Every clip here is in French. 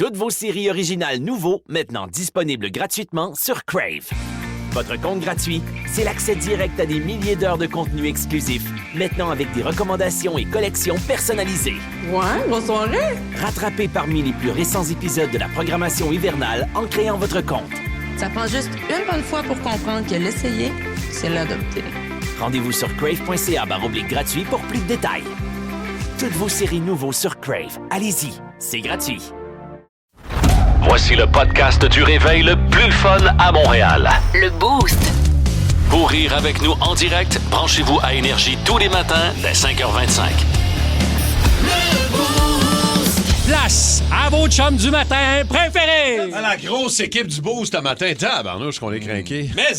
Toutes vos séries originales nouveaux, maintenant disponibles gratuitement sur Crave. Votre compte gratuit, c'est l'accès direct à des milliers d'heures de contenu exclusif, maintenant avec des recommandations et collections personnalisées. Ouais, bonne soirée! Rattrapez parmi les plus récents épisodes de la programmation hivernale en créant votre compte. Ça prend juste une bonne fois pour comprendre que l'essayer, c'est l'adopter. Rendez-vous sur crave.ca/gratuit pour plus de détails. Toutes vos séries nouveaux sur Crave. Allez-y, c'est gratuit. Voici le podcast du réveil le plus fun à Montréal. Le Boost. Pour rire avec nous en direct, branchez-vous à Énergie tous les matins dès 5h25. Place à vos chums du matin préférés! À la grosse équipe du Boost ce matin. Tabarnouche qu'on est craqué. Mais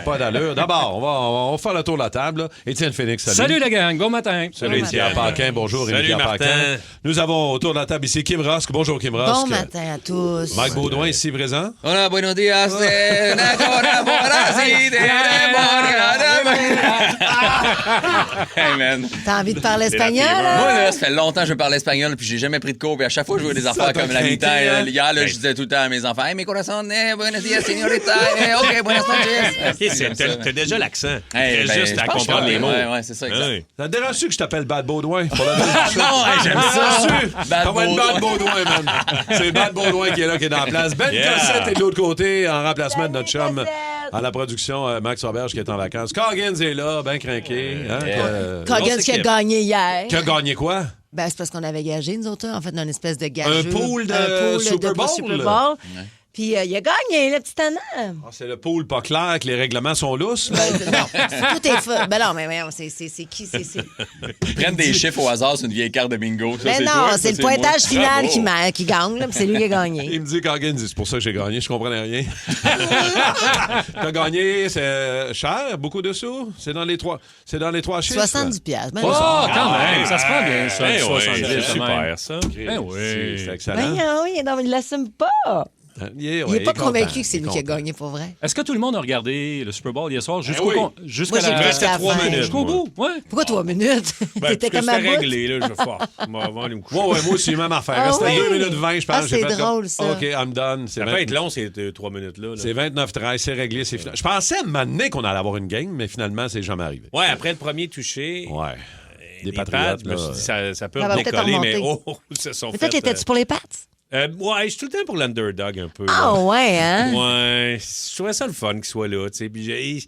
Pas d'allure. D'abord, on va faire le tour de la table. Là. Étienne Phoenix, salut. Salut la gang, bon matin. Salut Étienne Paquin, bonjour. Salut Rémi Martin. Paquin. Nous avons autour de la table ici Kim Rosk. Bonjour Kim Rosk. Bon matin à tous. Mike Baudouin ici présent. Hola, buenos días. Hey man. T'as envie de parler espagnol? Hein? Moi, là, ça fait longtemps que je parle espagnol, puis j'ai jamais pris de cours. Puis à chaque fois, je vois des affaires comme la mi-temps. Hier, là, je disais tout le temps à mes enfants, hey, mi corazón, buenos días, señorita. Ok, buenas noches. T'as déjà l'accent. Hey, Très juste à comprendre les mots. Ouais, c'est ça, exact. Ouais. Ça te dérange-tu que je t'appelle Bad Baudouin? Pour la Non, hey, j'aime ça. Bad Bad Baudouin, man. C'est Bad Baudouin qui est là, qui est dans la place. Ben Cossette est de l'autre côté, en remplacement de notre chum à la production, Max Roberge qui est en vacances. Coggins est là, ben craqué. Coggins qui a gagné hier. Qui a gagné quoi? Ben, c'est parce qu'on avait gagé, nous autres, en fait, dans une espèce de gageux. Un pool de Super Bowl. Super Bowl. Puis il a gagné, le petit tannant. Ah, c'est le pool pas clair, que les règlements sont lousses. Non, tout est faux. Ben non, mais c'est qui? Ils prennent des chiffres au hasard sur une vieille carte de bingo. Ça, Ben non, toi, c'est ça, le pointage moi. final Bravo. qui gagne, là, puis c'est lui qui a gagné. Il me dit Coggins, c'est pour ça que j'ai gagné, je comprenais rien. T'as gagné, c'est cher, beaucoup de sous? C'est dans les trois chiffres? 70 piastres. Ben, Oh, non. quand même, ça se prend bien, ça. Ben 70, ouais, c'est super, ça. Ben oui. C'est excellent. Ben oui, non, il l'assume pas. Il Il n'est pas convaincu que c'est lui qui a gagné pour vrai. Est-ce que tout le monde a regardé le Super Bowl hier soir oui. jusqu'à Moi, j'ai vu jusqu'à la fin. jusqu'au bout? Ouais. Pourquoi 3 minutes? T'étais comme à bout? réglé, là, je vais faire. Moi, aller me coucher. Ouais, moi aussi, même affaire. Ah Restait oui? 2 minutes 20, je pense. Ah, j'ai c'est fait drôle, comme, ça. OK, I'm done. Ça peut être long, ces 3 minutes-là. C'est 29-13, c'est réglé, c'est final. Je pensais m'amener qu'on allait avoir une game, mais finalement, c'est jamais arrivé. Ouais, après le premier touché. Ouais. Les Patriotes, Pats, je me suis dit, ça peut Ça va peut-être décoller, mais remonter. se sont Mais toi, fait, t'étais-tu pour les Pats? ouais, je suis tout le temps pour l'underdog un peu. Ah là. ouais, hein? Ouais, je trouvais ça le fun qu'il soit là, tu sais. Puis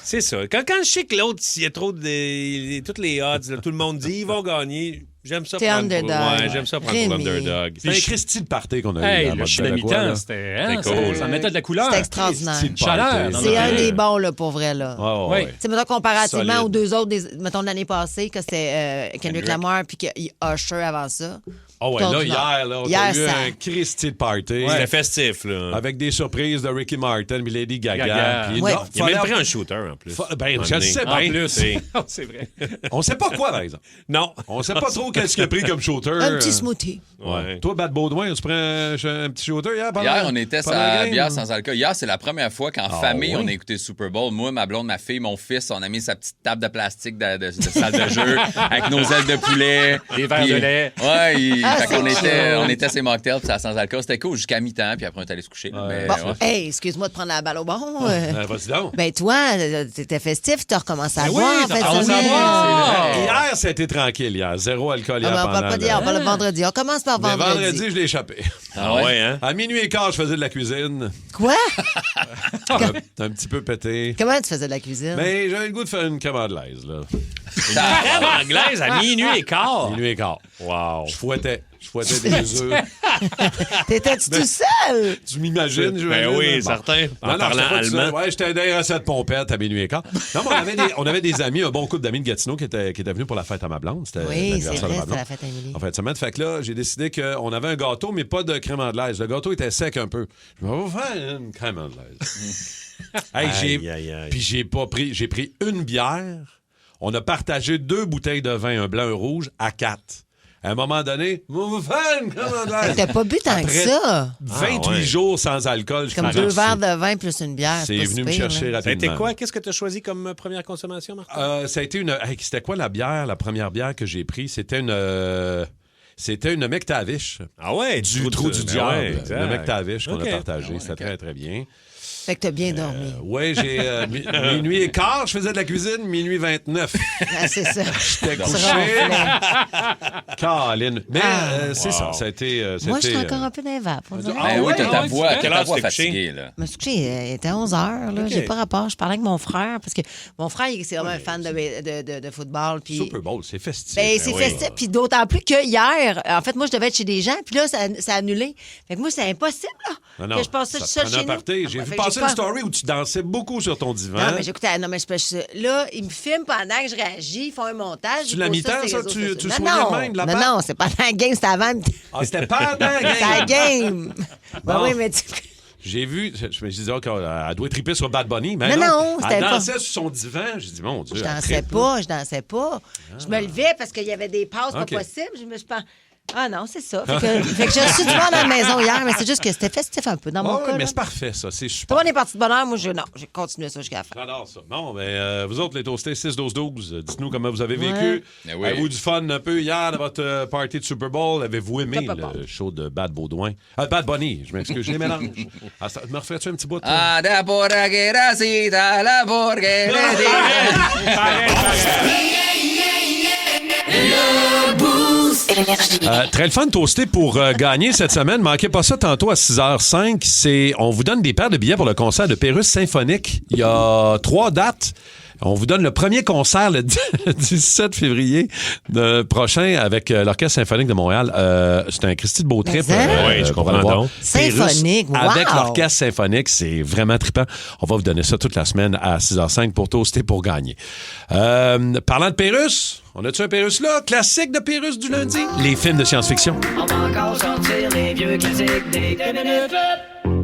c'est ça. Quand je sais que l'autre, s'il y a trop de toutes les odds, là, tout le monde dit ils vont gagner. J'aime ça T'es prendre underdog. Ouais, j'aime ça prendre pour Rémi. l'underdog. Puis le Christy de party qu'on a eu. Hey, dans le mode chien de Québécois, mi-temps, là. c'était cool. ça mettait de la couleur. C'est extraordinaire. Christy de Chaleur, party. dans C'est le- un des bons, là, pour vrai, là. Ouais, ouais. Oui. Tu sais, mettons, comparativement Solide. aux deux autres, mettons, de l'année passée, que c'était Kendrick Lamar puis que Usher avant ça. Ah ouais, là, Extraordinaire. hier, là, on Hier, a eu ça- un Christy de party. C'était festif, là. Avec des surprises de Ricky Martin puis Lady Gaga. Gaga. Puis Ouais. non, Il a même fallait- pris un shooter, en plus. Ben, je le sais En bien. plus. C'est- C'est vrai. On sait pas quoi, par exemple. Non. On sait pas trop qu'est-ce qu'il a pris comme shooter. Un petit smoothie. Ouais. Toi, Bad Baudouin, tu prends un petit shooter hier? pendant- Hier, on était pendant à la la game? bière sans alcool. Hier, c'est la première fois qu'en famille, oui? on a écouté le Super Bowl. Moi, ma blonde, ma fille, mon fils, on a mis sa petite table de plastique de salle de jeu avec nos ailes de poulet. Des verres Puis, de lait. Ouais, Ah, fait qu'on c'est on était ces mocktails puis ça sans alcool. C'était cool jusqu'à mi-temps, puis après, on est allé se coucher. Mais, Bon, ouais. hey, excuse-moi de prendre la balle au bon. Vas-y donc. Ben, toi, t'étais festif, t'as recommencé à Ben boire oui, en t'as fait. recommencé à C'est boire. vrai. Hier, ça a été tranquille hier. Zéro alcool hier On pendant parle pas d'hier, on parle de vendredi. On commence par Mais vendredi. vendredi, je l'ai échappé. Ah ouais, hein? À minuit et quart, je faisais de la cuisine. Quoi? T'es un petit peu pété. Comment tu faisais de la cuisine? Mais j'avais le goût de faire une crème anglaise, là. Crème anglaise à minuit et quart. Minuit et quart. Wow. Je fouettais des œufs. T'étais-tu tout seul? Tu m'imagines? Ben j'imagine? oui, Bon. certain. En Non, parlant j'étais pas tout seul. allemand. Ouais, j'étais dans les recettes pompettes à minuit et quart. Non, mais on avait des amis, un bon couple d'amis de Gatineau qui était venu pour la fête à ma blonde. C'était Oui, l'anniversaire c'est de vrai, ma c'était blonde. la fête à Émilie. En fait, semaine, fait que là, j'ai décidé qu'on avait un gâteau, mais pas de crème anglaise. Le gâteau était sec un peu. Je me vais faire une crème anglaise. Hey, Aïe, aïe, aïe. Puis j'ai pris une bière. On a partagé 2 bouteilles de vin, un blanc, un rouge, à 4. À un moment donné, on va faire une crème anglaise. T'as pas bu tant que Après ça. 28 ouais. jours sans alcool. je Comme suis 2 parti. verres de vin plus une bière. C'est pas venu si me pire, chercher là. Ça a été rapidement. quoi? Qu'est-ce que tu as choisi comme première consommation, Martin? Ça a été une. Hey, c'était quoi la première bière que j'ai prise? C'était une. C'était une McTavish. Ah ouais? Du trou du Ben diable. ouais, exact. Une McTavish qu'on OK. a partagé. C'était très, très bien. Fait que t'as bien dormi. Oui, j'ai minuit et quart, je faisais de la cuisine, minuit 29. Ah, c'est ça. J'étais Tu couché. ronflais. Caroline. Mais c'est ça, ça a été... Moi, je suis encore un peu dans les vapes. on dirait. Ben oui, t'as ta ouais, voix, tu fais quelle t'as ta heure voix tu t'es couché? fatiguée, là. Je me suis couchée, il était 11 h. Là. OK. J'ai pas rapport. Je parlais avec mon frère parce que mon frère, c'est vraiment un fan de football. Puis... Super Bowl, c'est festif. Ben, c'est festif. Puis d'autant plus que hier, en fait, moi, je devais être chez des gens. Puis là, ça a annulé. Fait que moi, c'est impossible là, que je passe ça seul chez nous. J'ai vu Fait que passer pas- une story où tu dansais beaucoup sur ton divan. Non, mais j'écoutais. Non, mais là, ils me filment pendant que je réagis. Ils font un montage. Tu ils l'as posent mis tant, sur ça? les réseaux Tu sociaux. soignais de même de la Non, part? non, c'est pas dans la game, c'était avant. Ah, c'était pas dans la C'était la game. game. Ben Bon. oui, mais tu... J'ai vu, je me disais, OK, elle doit triper sur Bad Bunny. Mais Non, c'était elle pas. dansait sur son divan. J'ai dit, mon Dieu. Je elle dansais tripe, pas, je dansais pas. Je me levais parce qu'il y avait des passes OK. pas possibles. Je me suis pas... Ah non, c'est ça. Fait que j'ai reçu du monde à la maison hier, mais c'est juste que c'était festif un peu dans mon Ouais, cas. mais là. c'est parfait, ça. C'est Tout super. le monde est parti de bonne heure. Moi, j'ai continué ça jusqu'à la fin. J'adore ça. Bon, ben, vous autres, les toastés, 6-12-12, dites-nous comment vous avez vécu. Ouais. Eh oui. Avez-vous du fun un peu hier dans votre party de Super Bowl? Avez-vous aimé Pas, pas, le show de Bad Baudouin? Bad Bunny, je m'excuse, je les mélange. Me referais-tu un petit bout? toi? Ah, la porqueracita, la porqueracita. Très le fun toasté pour gagner cette semaine. Manquez pas ça tantôt à 6h05. On vous donne des paires de billets pour le concert de Pérus Symphonique. Il y a 3 dates. On vous donne le premier concert le 17 février prochain avec l'Orchestre symphonique de Montréal. C'est un Christy de beau trip. Mais hein? Oui, je qu'on va comprends voir. donc. Symphonique, Pérus wow! Avec l'Orchestre symphonique, c'est vraiment trippant. On va vous donner ça toute la semaine à 6h05 pour toaster pour gagner. Parlant de Pérus, on a-tu un Pérus là? Classique de Pérus du lundi? Les films de science-fiction.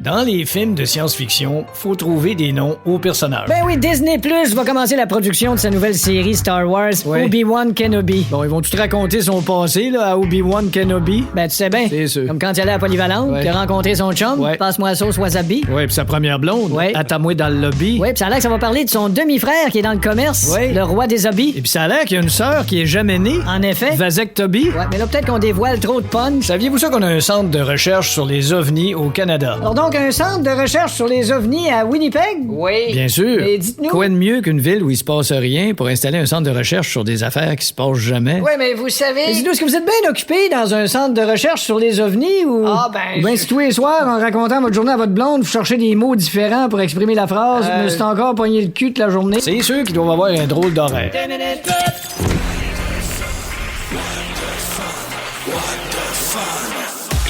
Dans les films de science-fiction, faut trouver des noms aux personnages. Ben oui, Disney Plus va commencer la production de sa nouvelle série Star Wars, Ouais. Obi-Wan Kenobi. Bon, ils vont tout raconter son passé, là, à Obi-Wan Kenobi. Ben, tu sais bien. C'est sûr. Comme quand il allait à Polyvalente, Ouais. qu'il a rencontré son chum, Ouais. passe-moi la sauce wasabi. Ouais, puis sa première blonde. Ouais. Attends-moi dans le lobby. Ouais, pis ça a l'air que ça va parler de son demi-frère qui est dans le commerce, Ouais. le roi des hobbies. Et puis ça a l'air qu'il y a une sœur qui est jamais née. En effet. Vasectomy. Ouais, mais là, peut-être qu'on dévoile trop de punch. Saviez-vous ça qu'on a un centre de recherche sur les ovnis au Canada? Alors donc, un centre de recherche sur les ovnis à Winnipeg? Oui. Bien sûr. Mais dites-nous. Quoi de mieux qu'une ville où il se passe rien pour installer un centre de recherche sur des affaires qui se passent jamais? Ouais, mais vous savez... Mais dites-nous, est-ce que vous êtes bien occupé dans un centre de recherche sur les ovnis ou... Ah, ben, Ou bien si tous les soirs, en racontant votre journée à votre blonde, vous cherchez des mots différents pour exprimer la phrase « Je me suis encore pogné le cul toute la journée ». C'est sûr qu'ils doivent avoir un drôle d'horaire.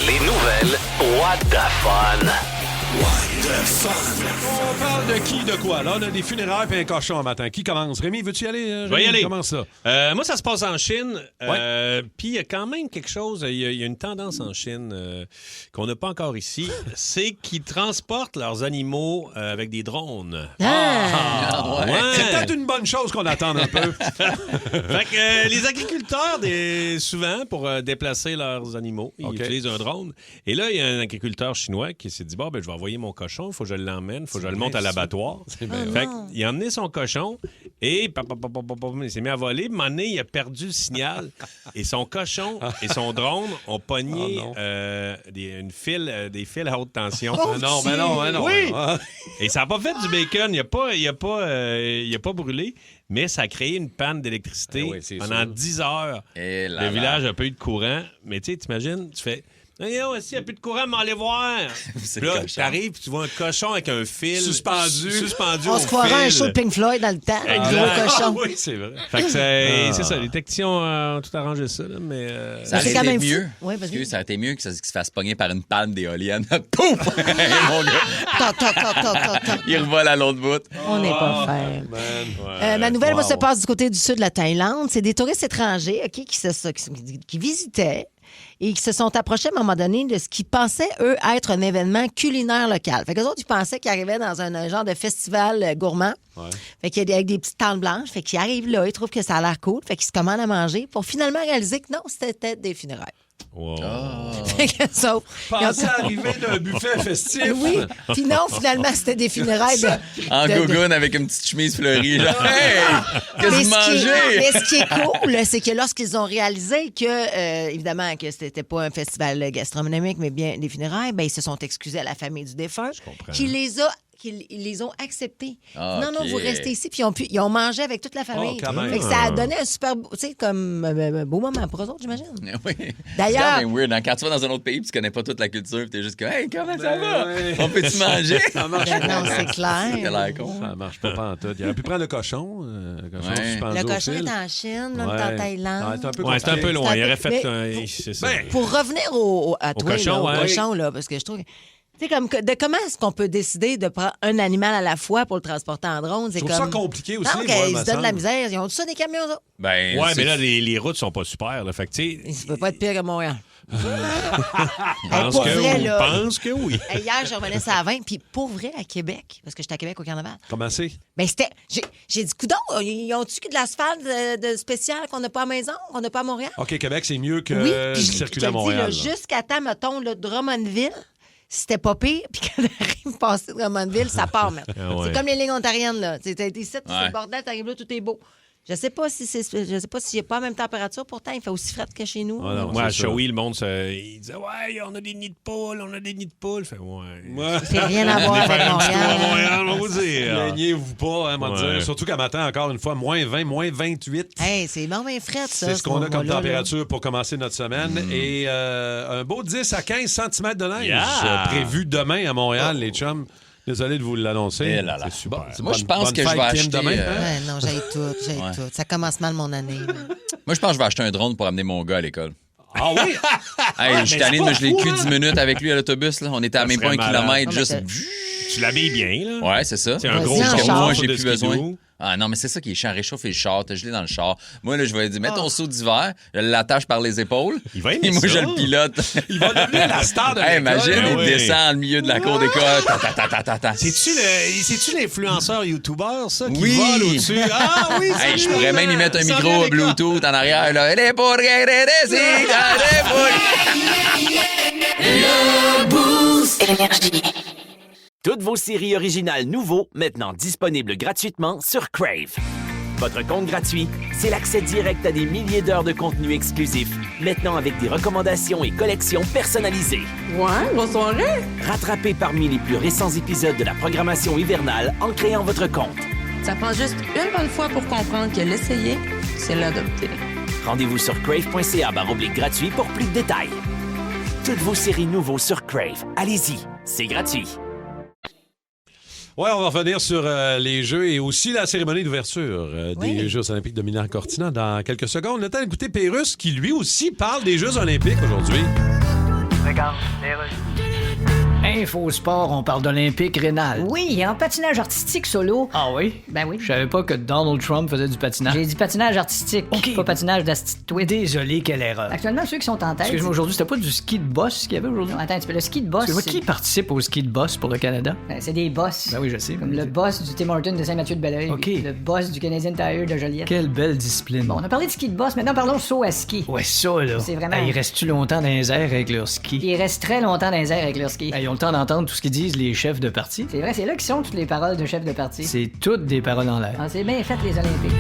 Les nouvelles What the Fun. On parle de qui, de quoi? Là, on a des funérailles et un cochon un matin. Qui commence? Rémi, veux-tu y aller? Je vais y aller. Comment ça? Moi, ça se passe en Chine. Puis il y a quand même quelque chose, il y a une tendance en Chine qu'on n'a pas encore ici, c'est qu'ils transportent leurs animaux avec des drones. Ah! Ouais. C'est peut-être une bonne chose qu'on attende un peu. Fait que les agriculteurs, souvent, pour déplacer leurs animaux, ils OK. utilisent un drone. Et là, il y a un agriculteur chinois qui s'est dit, bon, ben, je vais envoyer mon cochon, il faut que je l'emmène, il faut que je le monte à l'abattoir. Fait qu'il a emmené son cochon et il s'est mis à voler. À un moment donné, il a perdu le signal et son cochon et son drone ont pogné des fils à haute tension. non. Oui! Ah. Et ça n'a pas fait du bacon, il a pas brûlé, mais ça a créé une panne d'électricité Ah oui, c'est pendant sûr. 10 heures. Et là, Le là. village n'a pas eu de courant, mais tu sais, t'imagines, tu fais... Non, s'il n'y a plus de courant, mais allez voir. C'est Puis là, le cochon. t'arrives, puis tu vois un cochon avec un fil Suspendu. On au se croirait un fil. show de Pink Floyd dans le temps. Exact. Le gros cochon. Oui, c'est vrai. Fait que c'est ça, les techniciens ont tout arrangé ça, là, mais... Ça C'est aurait quand été même fou. mieux. Ouais, vas-y. Excuse, ça aurait été mieux qu'il se fasse pogner par une panne d'éolienne. Pouf! Mon gars, Toc. il revole à l'autre bout. On n'est pas faire. Ma nouvelle se passe du côté du sud de la Thaïlande. C'est des touristes étrangers qui visitaient et qui se sont approchés à un moment donné de ce qu'ils pensaient, eux, être un événement culinaire local. Fait qu'eux autres, ils pensaient qu'ils arrivaient dans un genre de festival gourmand. Ouais. Fait qu'il y a avec des petites tentes blanches. Fait qu'ils arrivent là, ils trouvent que ça a l'air cool. Fait qu'ils se commandent à manger pour finalement réaliser que non, c'était des funérailles. Wow. Sauf, Pensez arriver d'un buffet festif. oui, puis non, finalement, c'était des funérailles En gogoune avec une petite chemise fleurie. Genre, hey, qu'est-ce que vous mangez? Mais ce qui est cool, c'est que lorsqu'ils ont réalisé que, évidemment, que c'était pas un festival gastronomique, mais bien des funérailles, ben, ils se sont excusés à la famille du défunt, qui les ont acceptés. Ah, non, OK. vous restez ici. Puis ils ont mangé avec toute la famille. Oh, quand même. Fait que ça a donné un super beau, tu sais, comme beau moment pour eux autres, j'imagine. Oui. D'ailleurs- C'est quand même weird. Hein? Quand tu vas dans un autre pays et tu connais pas toute la culture, puis t'es juste comme, hey, comment ça va? ouais. On peut-tu manger? Ça marche Ben pas. non, c'est T'as clair. l'air con. Ça marche pas pantoute. Il aurait pu prendre le cochon. Ouais. suspendu Le au cochon fil. est en Chine, l'autre Ouais. est en Thaïlande. Ouais, c'est un peu Ouais, c'est un peu compliqué. loin. Il aurait fait Mais- c'est ça. Ben, Pour revenir à toi, cochon, là, au ouais. cochon, là, parce que je trouve que. Tu sais, comment est-ce qu'on peut décider de prendre un animal à la fois pour le transporter en drone? Je C'est trouve comme... ça compliqué aussi. Non, moi, qu'ils me se donnent de la semble. misère. Ils ont tout ça des camions, ça. Ben, Ouais, c'est- mais là, les routes sont pas super. Là. Fait que, tu sais, Ça peut pas être pire que Montréal. pense pour que vrai, oui. là. Pense que oui. Hey, hier, je revenais ça à 20, puis pour vrai, à Québec, parce que j'étais à Québec au carnaval, Comment c'est? ben c'était... J'ai dit, coudonc, ils ont-tu de l'asphalte de spécial qu'on n'a pas à la maison, qu'on n'a pas à Montréal? OK, Québec, c'est mieux que Oui, de puis circuler à je te dis, Montréal. là, là. jusqu'à temps, mettons, le Drummondville, c'était pas pire, puis quand t'arrives passer Drummondville, ça part, man. Ah ouais. C'est comme les lignes ontariennes, là. T'es ici, c'est Ouais. le bordel, t'arrives là, tout est beau. Je sais pas si s'il n'y a pas la même température, pourtant, il fait aussi frais que chez nous. Ah non, Moi, à c'est ça. Shawi, le monde, il disait ouais, on a des nids de poules, on a des nids de poules. Fait ouais. C'est rien à voir avec Montréal. Montréal, on va vous dire. Plaignez-vous pas, hein, moi Ouais. dire. Surtout qu'à matin, encore une fois, moins 20, moins 28. Hey, c'est bon, bien frais, ça. C'est ce qu'on a comme endroit-là, là. température pour commencer notre semaine. Et un beau 10 à 15 cm de neige Yeah! prévu demain à Montréal, les chums. Désolé de vous l'annoncer. Eh là là. C'est super. C'est Moi, bonne- je pense bonne que je fête, vais Kim, acheter, demain. hein? Ouais, non, j'ai tout. Ça commence mal mon année. là. Moi, je pense que je vais acheter un drone pour amener mon gars à l'école. Ah oui? Hey, je suis allé c'est me pas geler le fou, cul hein? 10 minutes avec lui à l'autobus. Là. On était à même pas serait un malade. kilomètre, Non, mais juste... Tu l'habilles bien, là. Ouais, c'est ça. C'est un Vas-y, gros en Parce que char. moi, j'ai de plus skidoo. besoin. Ah non, mais c'est ça qui est chiant. Réchauffer le char, t'as gelé dans le char. Moi, là, je vais dire, mets ton seau d'hiver, je l'attache par les épaules. Il va aimer Et moi, ça. je le pilote. Il va devenir la star de Hey, l'école. imagine, Ben il oui. descend au milieu de la cour d'école. Ta. C'est-tu l'influenceur YouTuber, ça, qui Oui. vole au-dessus? Ah oui, Hey, je salut, pourrais même y mettre un ça micro vient avec quoi? Bluetooth en arrière. Là. Les pourrières des cigares, des poules. Toutes vos séries originales nouveaux, maintenant disponibles gratuitement sur Crave. Votre compte gratuit, c'est l'accès direct à des milliers d'heures de contenu exclusif, maintenant avec des recommandations et collections personnalisées. Ouais, bonne soirée. Rattrapez parmi les plus récents épisodes de la programmation hivernale en créant votre compte. Ça prend juste une bonne fois pour comprendre que l'essayer, c'est l'adopter. Rendez-vous sur crave.ca/gratuit pour plus de détails. Toutes vos séries nouveaux sur Crave. Allez-y, c'est gratuit. Ouais, on va revenir sur les Jeux et aussi la cérémonie d'ouverture des Jeux olympiques de Milan-Cortina dans quelques secondes. Le temps d'écouter Pérusse qui, lui aussi, parle des Jeux olympiques aujourd'hui. Info sport, on parle d'Olympique rénal. Oui, en patinage artistique solo. Ah oui? Ben oui. Je savais pas que Donald Trump faisait du patinage. J'ai dit patinage artistique, OK. pas patinage d'astitoué. Désolé, quelle erreur. Actuellement, ceux qui sont en tête... Excuse-moi, aujourd'hui, c'était pas du ski de boss qu'il y avait aujourd'hui? Non, attends un petit peu. Le ski de boss, Excuse-moi, qui participe au ski de boss pour le Canada? c'est des boss. Ben oui, je sais. Comme le boss du Tim Hortons de Saint-Mathieu-de-Belleuil. OK. Le boss du Canadian Tire de Joliette. Quelle belle discipline. Bon, on a parlé de ski de boss, maintenant parlons saut à ski. Ouais, ça, là. C'est vraiment- Hey, ils restent-tu longtemps dans les airs avec leur ski? Ils restent très longtemps dans les airs avec leur ski. Hey, ils ont le temps d'entendre tout ce qu'ils disent les chefs de parti. C'est vrai, c'est là qui sont toutes les paroles de chef de parti. C'est toutes des paroles en l'air. Ah, c'est bien fait, les Olympiques.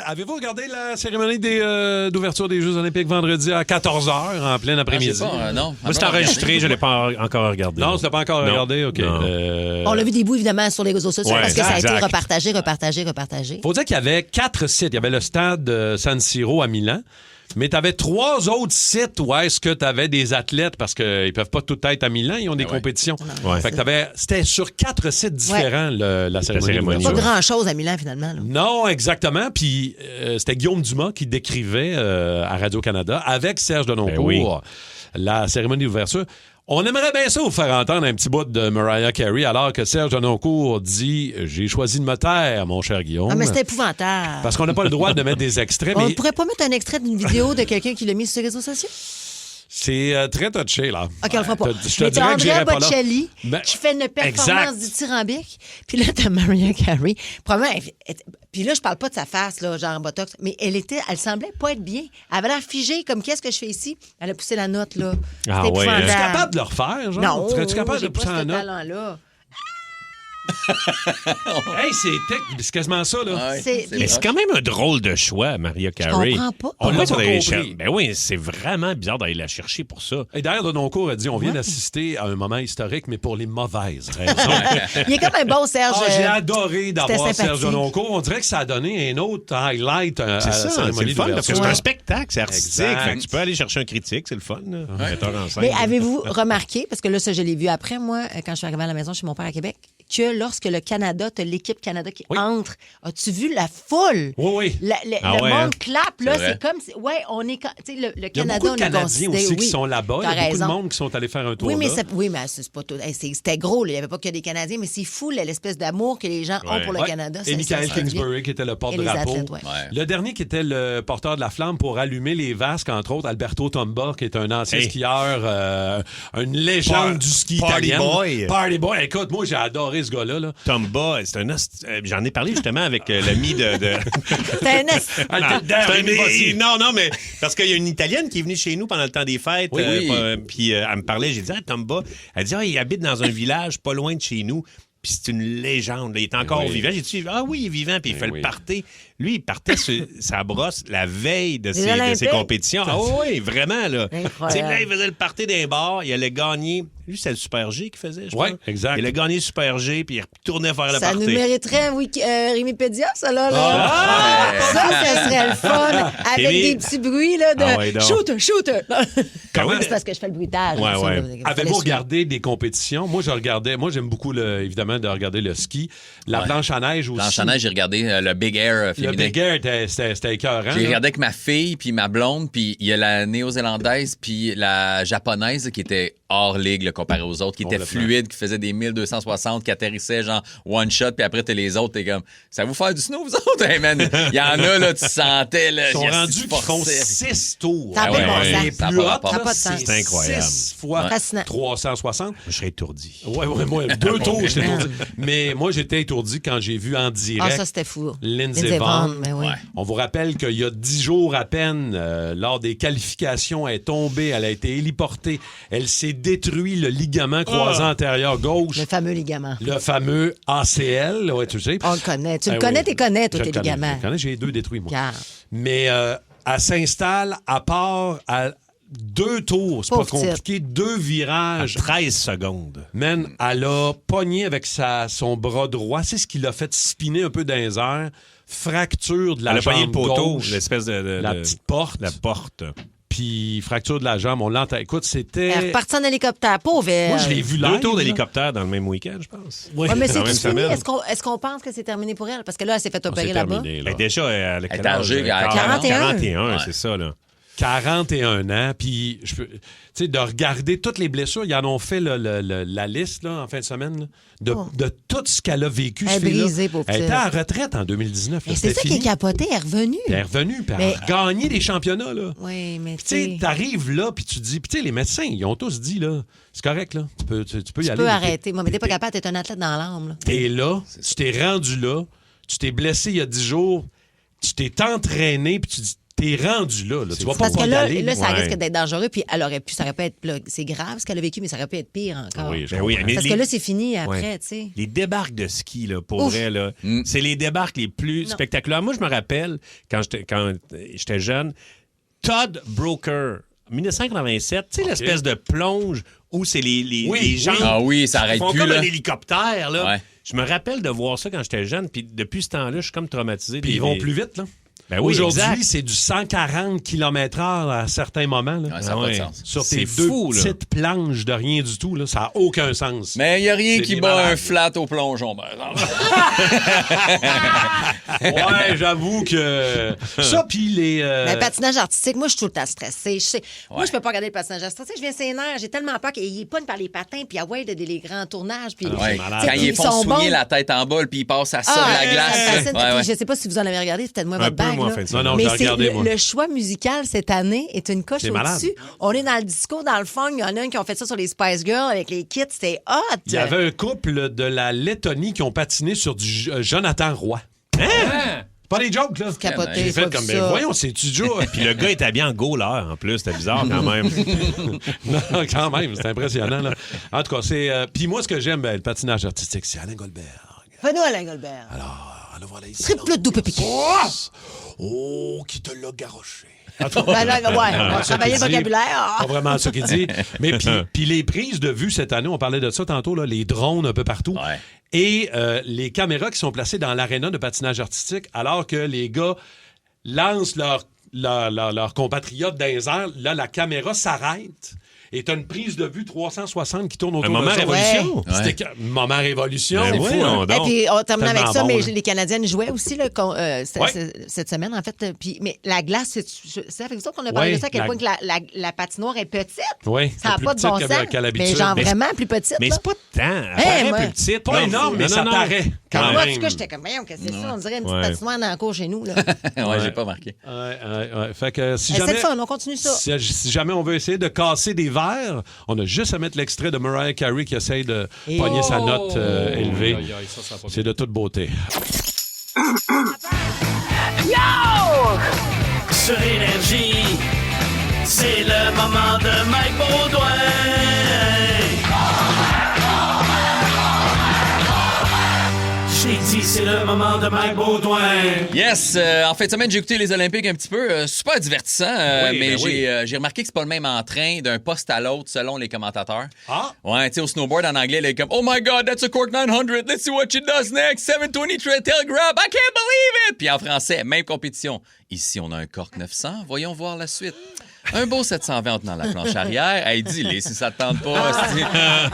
Avez-vous regardé la cérémonie d'ouverture des Jeux olympiques vendredi à 14h en plein Ah, je après-midi? sais pas, non. Moi, c'est enregistré, je l'ai pas encore regardé. Non, tu l'as pas encore Non. regardé? OK. Non. On l'a vu des bouts, évidemment, sur les réseaux sociaux Ouais, parce que ça a été exact. repartagé. Faut dire qu'il y avait 4 sites. Il y avait le stade San Siro à Milan, mais tu avais 3 autres sites où est-ce que tu avais des athlètes parce qu'ils peuvent pas tout être à Milan, ils ont des compétitions. Ouais. Fait que c'était sur 4 sites différents la cérémonie. cérémonie, Pas d'ouverture. grand-chose à Milan, finalement. là. Non, exactement. Puis c'était Guillaume Dumas qui décrivait à Radio-Canada avec Serge Denoncourt Ben oui. la cérémonie d'ouverture. On aimerait bien ça vous faire entendre un petit bout de Mariah Carey alors que Serge Denoncourt dit « J'ai choisi de me taire, mon cher Guillaume. Ah, mais c'est épouvantable. Parce qu'on n'a pas le droit de mettre des extraits. On mais ne pourrait pas mettre un extrait d'une vidéo de quelqu'un qui l'a mis sur les réseaux sociaux? C'est très touché, là. OK, on le fera pas. Je te Mais dirais t'as que j'irais Andrea pas là. Bocelli Ben, qui fait une performance exact. dithyrambique. Puis là, t'as Mariah Carey. Probablement, puis là, je parle pas de sa face, là, genre en botox, mais elle semblait pas être bien. Elle avait l'air figée, comme qu'est-ce que je fais ici? Elle a poussé la note, là. Ah C'était ouais, épouvantable. Es-tu capable de le refaire, genre? Non, Serais-tu capable de j'ai pousser pas la ce note? talent-là. Hey, c'est quasiment ça, là. C'est- Mais c'est quand même un drôle de choix, Mariah Carey. comprends pas. On l'a Pourquoi pas pas d'aller compris? chercher. Ben oui, c'est vraiment bizarre d'aller la chercher pour ça. Et d'ailleurs, Dononcourt a dit on vient d'assister à un moment historique, mais pour les mauvaises raisons. Il est comme un bon Serge. J'ai adoré d'avoir C'était Serge sympathique. Dononcourt. On dirait que ça a donné un autre highlight à C'est la ça, c'est cérémonie le fun parce que c'est d'ouverture. un spectacle, c'est artistique. Exact. Fait que tu peux aller chercher un critique, c'est le fun. Là. Metteur en scène. Mais avez-vous remarqué, parce que là, ça, je l'ai vu après, moi, quand je suis arrivée à la maison chez mon père à Québec, que lorsque le Canada, t'as l'équipe Canada qui entre, as-tu vu la foule? Oui. Ah le ouais, monde hein? clappe, là, C'est vrai. c'est comme... Ouais, on est... Tu sais, le Il y a Canada, beaucoup de on est Canadiens considéré... aussi oui, qui sont là-bas. Il y a t'as beaucoup de raison. monde qui sont allés faire un tour Oui, mais, là. c'est pas tout. Hey, c'était gros, là. Il n'y avait pas que des Canadiens, mais c'est fou, là, l'espèce d'amour que les gens ont pour le Ouais. Canada. Et Michael ça se vient. Kingsbury, qui était le Et les porte-drapeau. athlètes, ouais. Le dernier qui était le porteur de la flamme pour allumer les vasques, entre autres, Alberto Tomba, qui est un ancien skieur, une légende du ski Party italien. boy. Party boy. Écoute, moi, j'ai adoré ce gars-là. Là. Tomba, j'en ai parlé justement avec l'ami de... C'est un esti. Non, c'est non, mais parce qu'il y a une Italienne qui est venue chez nous pendant le temps des fêtes. Oui, oui. Puis elle me parlait, j'ai dit, Tomba, elle dit, il habite dans un village pas loin de chez nous. Puis c'est une légende. Là. Il est encore vivant. J'ai dit, oui, il est vivant. Puis il fait le party. Lui, il partait sur sa brosse la veille de ses compétitions. Ah oui, vraiment, là. Tu sais, là, il faisait le party d'un bar. Il allait gagner. Lui, c'est le Super G qu'il faisait, je pense. Oui, exact. Il allait gagner le Super G, puis il retournait faire le Ça party. nous mériterait un Rémipédia, ça, là. Ça serait le fun. Avec Rémi- des petits bruits, là, de Ah ouais, donc. shooter. Comment- C'est parce que je fais le bruitage. Ouais, ça, ouais. là, fallait Avez-vous suivre. regardé des compétitions? Moi, j'aime beaucoup, évidemment, de regarder le ski. La planche à neige aussi. Planche à neige, j'ai regardé le Big Air Le féminin. Big Air, c'était écœurant. J'ai là. regardé avec ma fille, puis ma blonde, puis il y a la néo-zélandaise, puis la japonaise là, qui était hors ligue là, comparée aux autres, qui était Complètement. fluide, qui faisait des 1260, qui atterrissait genre one shot, puis après t'es les autres, t'es comme, ça vous faire du snow, vous autres? Hey, man, il y en a, là, tu sentais, là. Ils sont yes, rendus tu qu'ils font forçais. 6 tours. Ça a pas de bon ouais, sens. Les ça a plus pas hautes, rapport. Ça a pas là, de sens. C'est incroyable. 6 fois Fascinant. 360. Je serais étourdi. Ouais, moi, 2 tours, j'étais étourdi. Mais moi, j'étais étourdi quand j'ai vu en direct Ah, ça, c'était fou. Lindsey Vonn. mais oui. Ouais. On vous rappelle qu'il y a 10 jours à peine, lors des qualifications, elle est tombée, elle a été héliportée. Elle s'est détruit le ligament croisant antérieur gauche. Le fameux ligament. Le fameux ACL, ouais, tu sais. On le connaît. Tu le Ah connais, oui. tu connais, toi, Je tes le connais, ligaments. je le connais, j'ai 2 détruits, moi. Regarde. Mais elle s'installe à part à 2 tours, c'est pas Pauvre type. compliqué, 2 virages. 13 secondes. Man, elle a pogné avec son bras droit. C'est ce qui l'a fait spinner un peu dans les airs. Fracture de la Elle a jambe pogné le poteau, gauche. l'espèce de La petite porte. La porte. Puis fracture de la jambe. On l'entend. Écoute, Elle est c'était... repartie en hélicoptère, pauvre. Moi, je l'ai vu live. 2 tours là. d'hélicoptère dans le même week-end, je pense. Oui. Ouais, mais Dans la c'est même fini. semaine. Est-ce qu'on pense que c'est terminé pour elle? Parce que là, elle s'est fait C'est opérer là-bas. terminé, là. Ben, déjà, elle a quel Elle est âgée, âge? à 41. 41, Ouais. c'est ça, là. 41 ans, puis tu sais, de regarder toutes les blessures, ils en ont fait la liste là, en fin de semaine, là, de tout ce qu'elle a vécu. Elle est cette fille-là. brisée, pauvre Elle petite. était en retraite en 2019. là, Et c'est c'était ça qui est fini. capoté, elle est revenue. Elle est revenue, puis elle Mais- a gagné des championnats. Là. Oui, mais Puis, tu sais, t'arrives là, puis tu dis, puis tu sais, les médecins, ils ont tous dit, là, c'est correct, là, tu peux y tu aller. peux arrêter. Moi, mais t'es pas capable, t'es un athlète dans l'âme. là. T'es là, tu t'es rendu là, tu t'es blessé il y a 10 jours, tu t'es entraîné, puis tu dis, t'es rendu là. Tu vas pas Parce que pouvoir y là, aller. là, ça Ouais. risque d'être dangereux, puis ça aurait pu être, là, c'est grave ce qu'elle a vécu, mais ça aurait pu être pire encore. Oui, je Ben oui, comprends. mais Parce les- que là, c'est fini après, Ouais. tu sais. Les débarques de ski, là, pour Ouf. vrai, là, c'est les débarques les plus Non. spectaculaires. Moi, je me rappelle, quand j'étais jeune, Todd Broker, 1987, tu sais, l'espèce de plonge où c'est les gens Ah oui, ça arrête font plus, comme là. un hélicoptère, là. Ouais. Je me rappelle de voir ça quand j'étais jeune, puis depuis ce temps-là, je suis comme traumatisé. Puis ils vont plus vite, là. Ben oui, Aujourd'hui, exact. c'est du 140 km/h à certains moments. Là. Ouais, ça n'a pas de Ouais. sens. Sur C'est tes fou, deux là. petites planches de rien du tout, là, ça n'a aucun sens. Mais il n'y a rien C'est qui des bat malades. un flat au plongeon, par exemple. Ouais, j'avoue que ça, puis les... Mais le patinage artistique, moi, je suis tout le temps stressée. Moi, je peux pas regarder le patinage artistique. Je viens sénère. J'ai tellement peur qu'il pogne par les patins, puis les grands tournages. Puis, Ouais. tu sais, Quand ils font sont soigner bons. la tête en bas, puis ils passent à ça Ah, de la glace. ça me fascine. Ouais, ouais. Puis je sais pas si vous en avez regardé, c'est peut-être moins Un votre peu, bague. moi, en là. fin de semaine. Non, Mais j'ai c'est regardé, moi. le choix musical cette année est une coche C'est malade. au-dessus. On est dans le disco, dans le funk. Il y en a un qui ont fait ça sur les Spice Girls avec les kits. C'était hot. Il y avait un couple de la Lettonie qui ont patiné sur du Jonathan Roy. Hein? Pas des jokes, là. Capoté, J'ai c'est fait pas comme, du ben ça. voyons, c'est-tu Joe? Puis le gars est habillé en gauleur, en plus. C'était bizarre, quand même. Non, quand même, c'est impressionnant, là. En tout cas, c'est... Puis moi, ce que j'aime, le patinage artistique, c'est Alain Goldberg. Fais-nous, Alain Goldberg. Alors, allons voir là ici. Triple double piqué. Oh, qui te l'a garoché. Ben là, ouais, on va ça travailler le qu'il dit. vocabulaire. Pas vraiment ça qu'il dit. Mais puis les prises de vue cette année, on parlait de ça tantôt, là, les drones un peu partout. Ouais. Et les caméras qui sont placées dans l'aréna de patinage artistique, alors que les gars lancent leurs compatriotes dans les airs, là, la caméra s'arrête. Et t'as une prise de vue 360 qui tourne autour Un moment de ça. révolution. Ouais. C'était moment révolution. Ben C'est oui, fou, hein? non, Et donc. puis, on termine avec Tellement ça, bon, mais là. les Canadiennes jouaient aussi là, Ouais. cette semaine, en fait. Puis, mais la glace, c'est avec ça qu'on a parlé Ouais, de ça, à quel la- point que la patinoire est petite. Oui, Ça n'a plus pas de petite bon qu'à- sens. qu'à l'habitude. Mais genre Mais vraiment plus petite. Mais là. c'est pas tant. Elle Hey, paraît moi- plus petite. Pas Non, énorme, mais non, ça non. paraît. Quand Moi, en même. tout cas, j'étais comme, voyons, qu'est-ce que c'est ça? On dirait une petite Ouais. patinoire dans la cour chez nous. Là. Ouais, j'ai pas marqué. Ouais. Fait que si C'est jamais... le fun, on continue ça. Si jamais on veut essayer de casser des verres, on a juste à mettre l'extrait de Mariah Carey qui essaye de Et- pogner sa note élevée. Aïe, aïe, ça va pas C'est de toute beauté. Sur Énergie, c'est le moment de Mike Baudouin. J'ai dit, c'est le moment de Mike Baudouin. Yes, en fin de semaine, j'ai écouté les Olympiques un petit peu. Super divertissant, Oui, mais ben oui. j'ai remarqué que c'est pas le même entrain d'un poste à l'autre selon les commentateurs. Ah! Ouais, tu sais, au snowboard en anglais, il est comme Oh my God, that's a cork 900. Let's see what she does next. 723 tail grab. I can't believe it. Puis en français, même compétition. Ici, on a un cork 900. Voyons voir la suite. Un beau 720 dans la planche arrière. Hey, dis-les si ça te tente pas. hostie.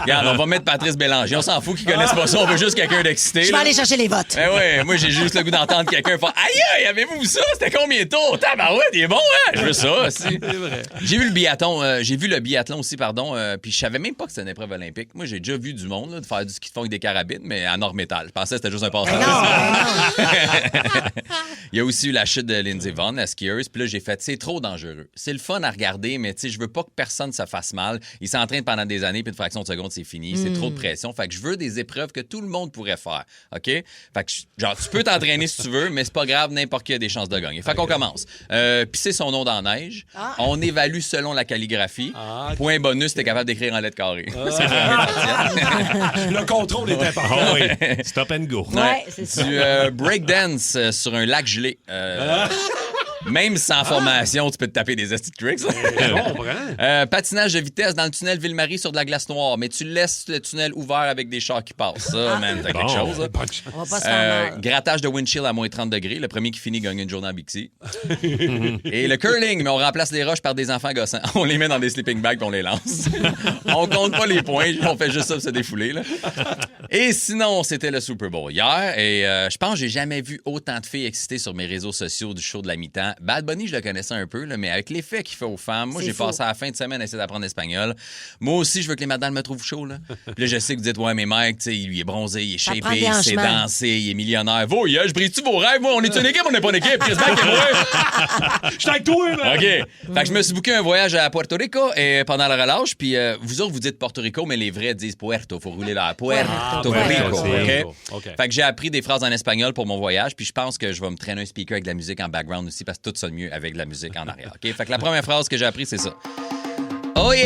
Regarde, on va mettre Patrice Bélanger. On s'en fout qu'ils connaissent pas ça. On veut juste quelqu'un d'excité. Je vais là. aller chercher les votes. Eh ouais, moi j'ai juste le goût d'entendre quelqu'un faire Aïe, aïe, avez-vous vu ça? C'était combien de tours? Tabarouette, il est bon, hein? Je veux ça aussi. C'est vrai. J'ai vu le biathlon aussi, pardon, puis je savais même pas que c'était une épreuve olympique. Moi, j'ai déjà vu du monde là, de faire du ski de fond avec des carabines, mais en or métal. Je pensais que c'était juste un passe-temps. Il y a aussi eu la chute de Lindsey Vonn, la skieuse, puis là, j'ai fait, c'est trop dangereux. C'est le fun à regarder, mais tu sais, je veux pas que personne se fasse mal. Il s'entraîne pendant des années, puis une fraction de seconde, c'est fini. C'est trop de pression. Fait que je veux des épreuves que tout le monde pourrait faire, OK? Fait que, genre, tu peux t'entraîner si tu veux, mais c'est pas grave, n'importe qui a des chances de gagner. Fait qu'on commence. Pisser son nom dans la neige. On évalue selon la calligraphie. Point bonus, t'es capable d'écrire en lettres carrées. C'est vraiment essentiel. Le contrôle est important. Ah oui, stop and go. Ouais, c'est ça. Du breakdance sur un lac gelé. Même sans formation, tu peux te taper des esti de tricks. Je comprends. Patinage de vitesse dans le tunnel Ville-Marie sur de la glace noire, mais tu laisses le tunnel ouvert avec des chars qui passent. Ça, man, t'as quelque chose. là. On va pas se faire mal. Grattage de windshield à moins 30 degrés. Le premier qui finit gagne une journée en Bixi. Et le curling, mais on remplace les roches par des enfants gossants. On les met dans des sleeping bags et on les lance. On compte pas les points, on fait juste ça pour se défouler. Là. Et sinon, c'était le Super Bowl hier. Et je pense que j'ai jamais vu autant de filles excitées sur mes réseaux sociaux du show de la mi-temps. Bad Bunny, je le connaissais un peu, là, mais avec l'effet qu'il fait aux femmes, moi, C'est j'ai fou. passé la fin de semaine à essayer d'apprendre l'espagnol. Moi aussi, je veux que les madames me trouvent chaud. Là. Puis là, je sais que vous dites, ouais, mais Mike, tu sais, il est bronzé, il est Ça prend shapé, des il sait hanchements. danser, il est millionnaire. Vous, je brise-tu vos rêves? Moi, on est une équipe, on n'est pas une équipe. Chris Beck et moi. Je suis avec toi, là. OK. Fait que je me suis booké un voyage à Puerto Rico et pendant le relâche. Puis vous autres, vous dites Porto Rico, mais les vrais disent Puerto. Faut rouler là. Puerto Rico. c'est- OK? OK. Fait que j'ai appris des phrases en espagnol pour mon voyage. Puis je pense que je vais me traîner un speaker avec de la musique en background aussi parce que tout sonne mieux avec de la musique en arrière. OK? Fait que la première phrase que j'ai appris, c'est ça. Oye,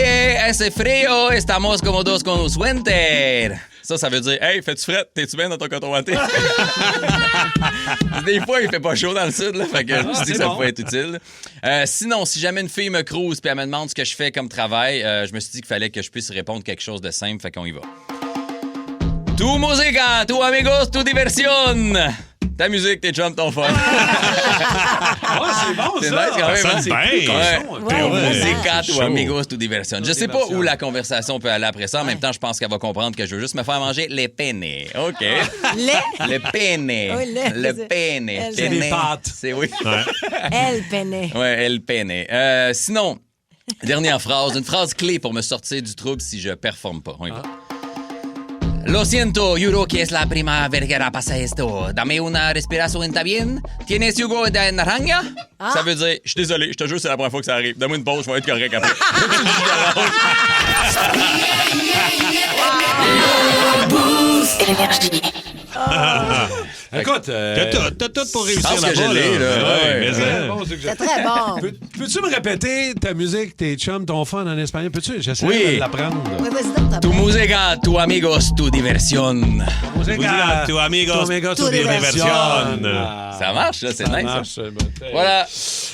ese frío, estamos como dos con un suéter. Ça veut dire, hey, fais-tu fret? T'es-tu bien dans ton coton watté? Des fois, il fait pas chaud dans le sud, là. Fait que je me suis dit que ça bon. pouvait être utile. Sinon, si jamais une fille me crouse puis elle me demande ce que je fais comme travail, je me suis dit qu'il fallait que je puisse répondre quelque chose de simple. Fait qu'on y va. Tu música, tu amigos, tu diversión. Ta musique, tes chums, ton fun. C'est bon, C'est ça. nice quand même, Ça hein? sonne bien. Ouais. Ouais. Musica, tu Chaud. amigos, tu diversión. Je sais pas Diversión. où la conversation peut aller après ça. En même temps, je pense qu'elle va comprendre que je veux juste me faire manger les penne. OK. Le penne. Oui, Le penne. C'est des Penne. pâtes. C'est oui. Elle peinait. Ouais, el penne. Sinon, dernière phrase, une phrase clé pour me sortir du trouble si je performe pas. On y va. Lo siento, Euro, que es la prima vez que pasa esto. Dame una respiración, ¿está bien? ¿Tienes Hugo de naranja? Ça veut dire, je suis désolé, je te jure, c'est la première fois que ça arrive. Donne-moi une pause, je vais être correct après. Écoute, t'as tout pour réussir pense que là-bas. je l'ai, là. Ouais. C'est très bon. Peux-tu me répéter ta musique, tes chums, ton fun en espagnol? Peux-tu? J'essaie Oui. de l'apprendre. Oui, vas-y donc, Tu música, tu amigos, tu diversión. Musica, tu amigos, tu diversión. Ça marche, là, c'est Ça nice. marche. Ça. Voilà.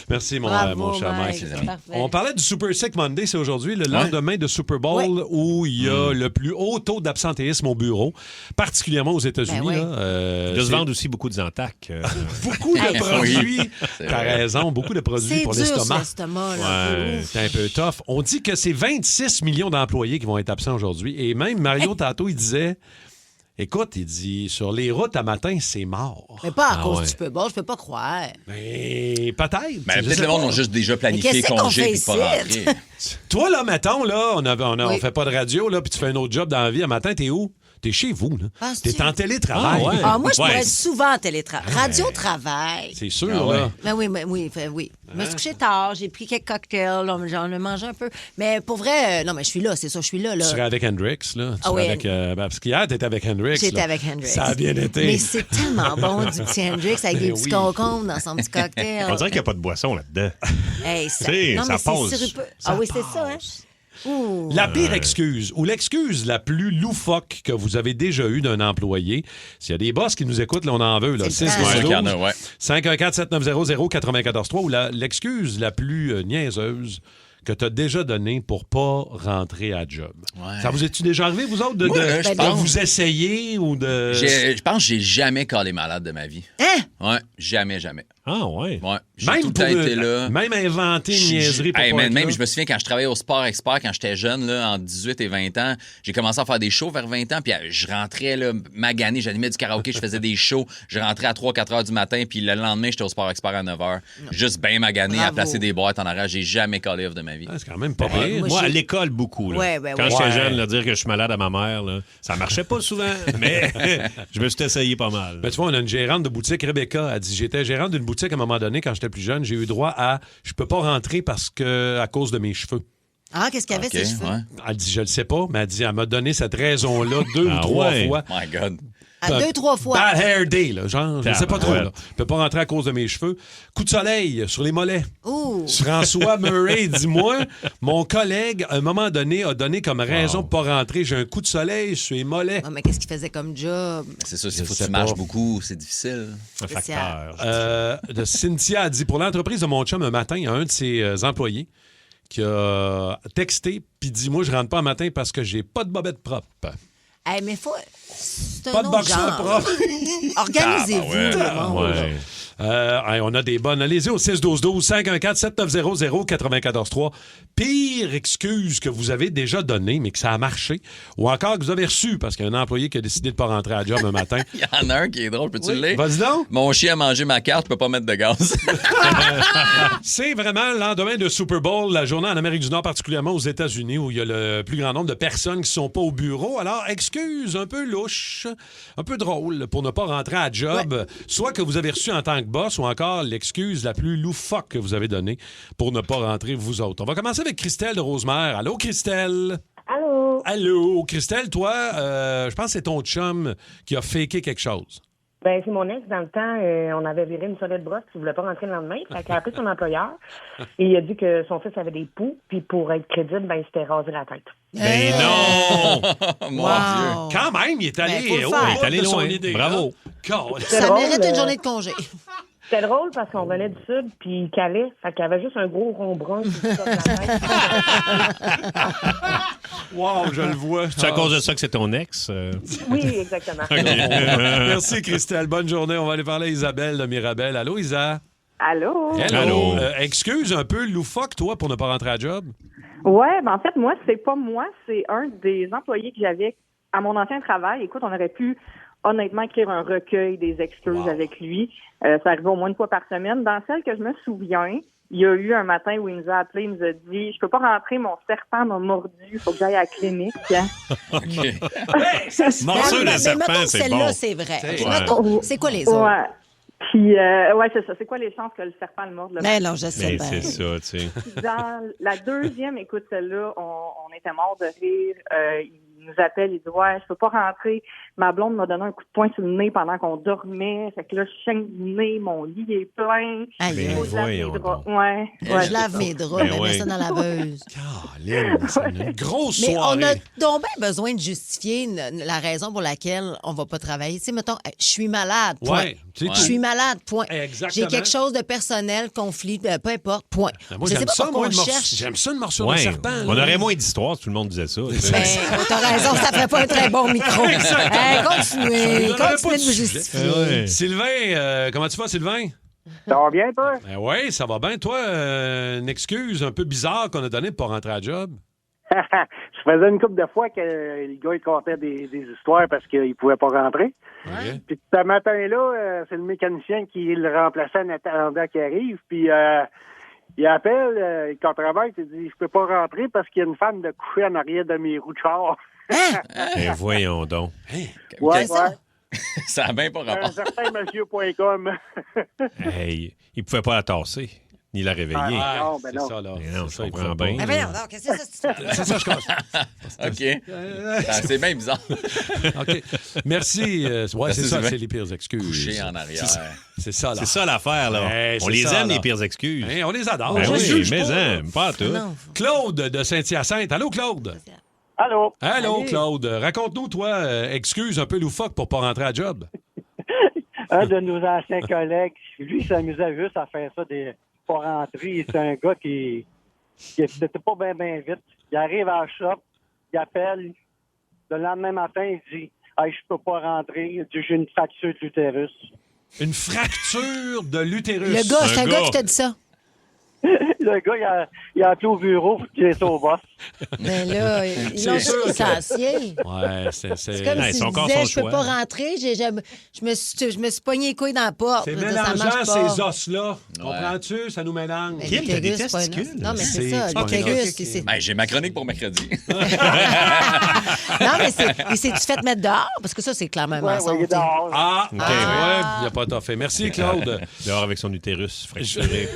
Merci, mon Bravo, cher Mike. c'est parfait. On parlait du Super Sick Monday, c'est aujourd'hui, le lendemain de Super Bowl, Ouais. où il y a le plus haut taux d'absentéisme au bureau, particulièrement aux États-Unis. Ben ouais. là. De se C'est vendre aussi beaucoup de Zantac. beaucoup de produits. C'est T'as vrai. raison, beaucoup de produits C'est pour dur, l'estomac. l'estomac, là. Ouais. Ouf. C'est un peu tough. On dit que c'est 26 millions d'employés qui vont être absents aujourd'hui. Et même Mario Tato, il disait... Écoute, il dit, sur les routes à matin, c'est mort. Mais pas à Ah cause ouais. du Super Bowl, je peux pas croire. Mais peut-être. Ben, Je peut-être sais le monde pas. ont juste déjà Mais planifié qu'est-ce qu'on congé fait puis pas ici? rentrer. Toi, là, mettons, là, on Oui. fait pas de radio, là, puis tu fais un autre job dans la vie. Un matin, t'es où? T'es chez vous, là. Penses-tu? T'es en télétravail. Ah, ouais. Ah, moi, je Ouais. pourrais être souvent en télétravail. Radio-travail. C'est sûr, Ah ouais. là. Ben oui, oui. Je me suis couché tard, j'ai pris quelques cocktails, j'en ai mangé un peu. Mais pour vrai, non, mais je suis là, c'est ça, je suis là. Tu serais avec Hendrix, là. Tu Ah serais oui. avec, parce qu'hier, t'étais avec Hendrix. J'étais là. avec Hendrix. Ça a bien été. Mais c'est tellement bon, du petit Hendrix avec des Ben petits oui. concombres dans son petit cocktail. On dirait qu'il n'y a pas de boisson là-dedans. Hey, ça... Si, Non, ça mais c'est passe. sirupeux. Ça Ah oui, c'est ça, hein? passe. Ouh. La pire excuse ou l'excuse la plus loufoque que vous avez déjà eue d'un employé, s'il y a des boss qui nous écoutent, là, on en veut. Là, C'est le 6 temps. Ouais, qu'il y en a, ouais. 514-7900-943 ou l'excuse la plus niaiseuse que tu as déjà donnée pour pas rentrer à job. Ouais. Ça vous est-tu déjà arrivé, vous autres, Ouais, je de pense. vous essayer ou de... Je pense que j'ai jamais collé malade de ma vie. Hein? Ouais, jamais. Ah, ouais. Ouais, j'ai Même tout le pour temps été là. même inventer une niaiserie pour Hey, pas man, être même, là. je me souviens quand je travaillais au Sport Expert, quand j'étais jeune, là, en 18 et 20 ans, j'ai commencé à faire des shows vers 20 ans, puis je rentrais là, magané, j'animais du karaoké, je faisais des shows, je rentrais à 3-4 heures du matin, puis le lendemain, j'étais au Sport Expert à 9 heures. Juste bien magané, à Bravo. placer des boîtes en arrière. J'ai jamais collé off de ma vie. Ah, c'est quand même pas Ouais, pire. moi, Moi, à j'ai- l'école, beaucoup. Là. Ouais, Quand ouais. j'étais Ouais. jeune, là, dire que je suis malade à ma mère, là, ça marchait pas souvent, mais je me suis essayé pas mal. Ben, tu vois, on a une gérante de boutique, Rebecca, elle dit, j'étais gérante d'une boutique à un moment donné, quand j'étais plus jeune, j'ai eu droit à, je peux pas rentrer parce que, à cause de mes cheveux. Ah, qu'est-ce qu'il y avait, OK, ces cheveux? ouais. Elle dit, je le sais pas, mais elle dit, elle m'a donné cette raison-là 2 Ah ou 3 ouais. fois. My God. À 2-3 fois. Bad hair day, là, genre, je sais pas trop, là. Tabarouette. Je peux pas rentrer à cause de mes cheveux. Coup de soleil sur les mollets. Ouh. François Murray, dis-moi, mon collègue, à un moment donné, a donné comme raison pour pas rentrer. J'ai un coup de soleil sur les mollets. Ah, mais qu'est-ce qu'il faisait comme job? C'est ça, Je s'il faut que sais tu marches pas. beaucoup, c'est difficile. Un spécial. facteur. De Cynthia a dit, pour l'entreprise de mon chum, un matin, il y a un de ses employés qui a texté puis dit, moi, je rentre pas un matin parce que j'ai pas de bobette propre. Hey, mais faut. C'est Pas un de autre boxeur genre. propre. Organisez-vous, Ah, le monde. Ouais. Hey, on a des bonnes. Allez-y au 6-12-12, 514-7900-943. Pire excuse que vous avez déjà donnée, mais que ça a marché, ou encore que vous avez reçu parce qu'il y a un employé qui a décidé de pas rentrer à la job un matin. Il y en a un qui est drôle, peux-tu le lire? Vas-y donc. Mon chien a mangé ma carte, je peux pas mettre de gaz. C'est vraiment le lendemain de Super Bowl, la journée en Amérique du Nord, particulièrement aux États-Unis, où il y a le plus grand nombre de personnes qui sont pas au bureau. Alors, excuse un peu louche, un peu drôle pour ne pas rentrer à job, soit que vous avez reçu en tant que boss, ou encore l'excuse la plus loufoque que vous avez donnée pour ne pas rentrer vous autres. On va commencer avec Christelle de Rosemère. Allô, Christelle? Allô? Allô, Christelle, toi, je pense que c'est ton chum qui a faké quelque chose. Ben, c'est mon ex. Dans le temps, on avait viré une solide brosse qui voulait pas rentrer le lendemain. Fait qu'il a appelé son employeur et il a dit que son fils avait des poux, puis pour être crédible, ben, il s'était rasé la tête. Ben non! Mon Wow. Dieu. Quand même, il est allé, Ben, faut le au faire. bout Il est allé de son loin. idée, Bravo. là. C'était Ça drôle, mérite une journée de congé. C'était drôle parce qu'on venait du sud, puis il calait. Fait qu'il y avait juste un gros rond brun qui sortait de la tête. Wow, je le vois. C'est à cause de ça que c'est ton ex? Oui, exactement. Merci, Christelle. Bonne journée. On va aller parler à Isabelle de Mirabel. Allô, Isa? Allô? Allô. Excuse un peu loufoque, toi, pour ne pas rentrer à job? Ouais, ben en fait, moi, c'est pas moi, c'est un des employés que j'avais à mon ancien travail, écoute, on aurait pu honnêtement écrire un recueil des excuses avec lui. Ça arrivait au moins une fois par semaine. Dans celle que je me souviens, il y a eu un matin où il nous a appelé, il nous a dit « Je peux pas rentrer, mon serpent m'a mordu, il faut que j'aille à la clinique. » Morsure de serpent, c'est bon. Celle-là, c'est vrai. Okay, mettons, c'est quoi les autres? Ouais. Puis, ouais, c'est ça. C'est quoi les chances que le serpent le morde? Ben non, je sais Mais pas. c'est ça, tu sais. Dans la deuxième, écoute, celle-là, on était morts de rire. Il nous appelle, il dit « Ouais, je peux pas rentrer. Ma blonde m'a donné un coup de poing sur le nez pendant qu'on dormait. Fait que là, je saigne du nez, mon lit est plein. Aïe, voyons donc. Ouais. Je lave mes draps, mais mets ça dans la laveuse. Caroline, c'est une grosse Mais soirée. on a donc bien besoin de justifier la raison pour laquelle on va pas travailler. Tu sais, mettons, je suis malade, point. Ouais, c'est tout. Je suis malade, point. Exactement. J'ai quelque chose de personnel, conflit, peu importe, point. Moi, je sais j'aime pas ça, pourquoi moi, on une cherche. J'aime ça, une morsure de Ouais, serpent. on aurait moins d'histoires si tout le monde disait ça. T'as raison, ça ferait pas un très bon micro. Exactement. Continuez Ça de vous justifier. Sylvain, comment tu vas, Sylvain? Ça va bien, toi? Oui, ça va bien. Toi, une excuse un peu bizarre qu'on a donnée pour pas rentrer à la job? Je faisais une couple de fois que le gars il contait des histoires parce qu'il pouvait pas rentrer. Ouais. Puis ce matin-là, c'est le mécanicien qui le remplaçait en attendant qu'il arrive. Puis il appelle, il travaille, il dit « Je peux pas rentrer parce qu'il y a une femme de coucher en arrière de mes roues de char. » Eh, voyons donc. Ouais, Ça a bien pas rapport. Un certain monsieur.com. Hey, il pouvait pas la tasser, ni la réveiller. Non, ben non. C'est ça, là. Mais non, C'est ça, je il comprends faut bien. Mais voyons donc, qu'est-ce que c'est ça? C'est ça, je pense. OK. C'est bien bizarre. OK. Merci. Ouais, c'est ça, Sylvain. c'est les pires excuses. Couché en arrière. C'est ça, là. C'est ça l'affaire, là. Hey, on c'est les ça, aime, là. les pires excuses. Hey, on les adore. Ben Je oui, juge mais pas. pas tout. Claude de Saint-Hyacinthe. Allô, Claude? Allô? Allô, Claude. Raconte-nous, toi, excuse un peu loufoque pour pas rentrer à job. Un de nos anciens collègues, lui, il s'amusait juste à faire ça, pas rentrer. C'est un gars qui c'était pas bien vite. Il arrive à la shop, il appelle. Le lendemain matin, il dit « Hey, je peux pas rentrer. Il dit, j'ai une fracture de l'utérus. » Une fracture de l'utérus. Le gars, c'est un gars qui t'a dit ça. Le gars, il a appelé au bureau pour qu'il ait ça au boss. Mais là, ils l'ont sûr licencié. Ouais, c'est C'est comme s'il disait, je peux pas rentrer, je me suis pogné les couilles dans la porte. C'est Ça marche mélangeant pas. ces os-là. Comprends-tu? Ça nous mélange. Mais l'utérus, c'est pas un os. Non, mais c'est ça, l'utérus. c'est- Ben, j'ai ma chronique pour mercredi. Non, mais c'est-tu fait mettre dehors? Parce que ça, c'est clairement un mensonge. il est dehors. Ah, OK, ouais, il n'a pas fait. Merci, Claude. Dehors avec son utérus fracturé.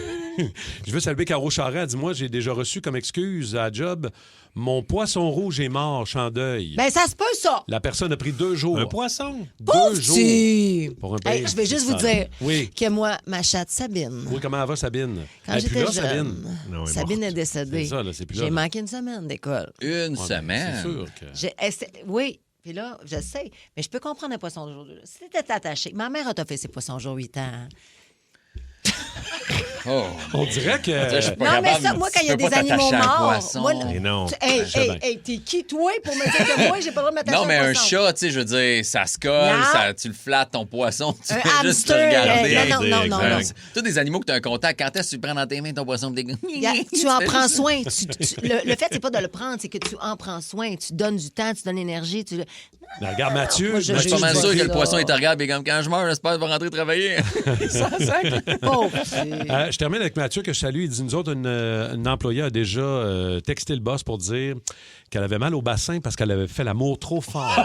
Je veux saluer Caro Charret. Dis-moi, j'ai déjà reçu comme excuse à job, mon poisson rouge est mort, je suis en deuil. Ben, ça se peut, ça. La personne a pris 2 jours. Un poisson. 2 jours. Petit. Pour un Hey, pays. je vais juste vous Ça. dire Oui. que moi, ma chatte Sabine, Oui, comment elle va, Sabine? quand Elle est plus j'étais là, jeune, Sabine? Non, elle est Sabine morte. est décédée. C'est ça, là, c'est plus là, J'ai là. manqué une semaine d'école. Une Ouais, semaine. C'est sûr que... Oui. Puis là, je sais, mais je peux comprendre un poisson jour. Si t'étais attaché, ma mère a fait ses poissons jour 8 ans. Oh. On dirait que... Je suis pas Non, mais capable, ça, moi, quand il y a tu peux des pas animaux t'attacher à un morts, poisson. moi, Mais non. Hey, t'es qui, toi, pour me dire que moi, j'ai pas le droit de m'attacher Non, mais à un poisson? chat, tu sais, je veux dire, ça se colle, Non. tu le flattes, ton poisson, tu Un fais juste le hamster, regarder. non. Tous des animaux que tu as un contact. Quand est-ce que tu le prends dans tes mains, ton poisson? Tu en prends soin. Le fait, c'est pas de le prendre, c'est que tu en prends soin. Tu donnes du temps, tu donnes l'énergie. Mais regarde, Mathieu... Moi, Je suis pas mal sûr que le poisson, il te regarde et comme quand je meurs, j'espère qu'il va rentrer travailler. Ça sac. Je termine avec Mathieu que je salue. Il dit, nous autres, une employée a déjà texté le boss pour dire qu'elle avait mal au bassin parce qu'elle avait fait l'amour trop fort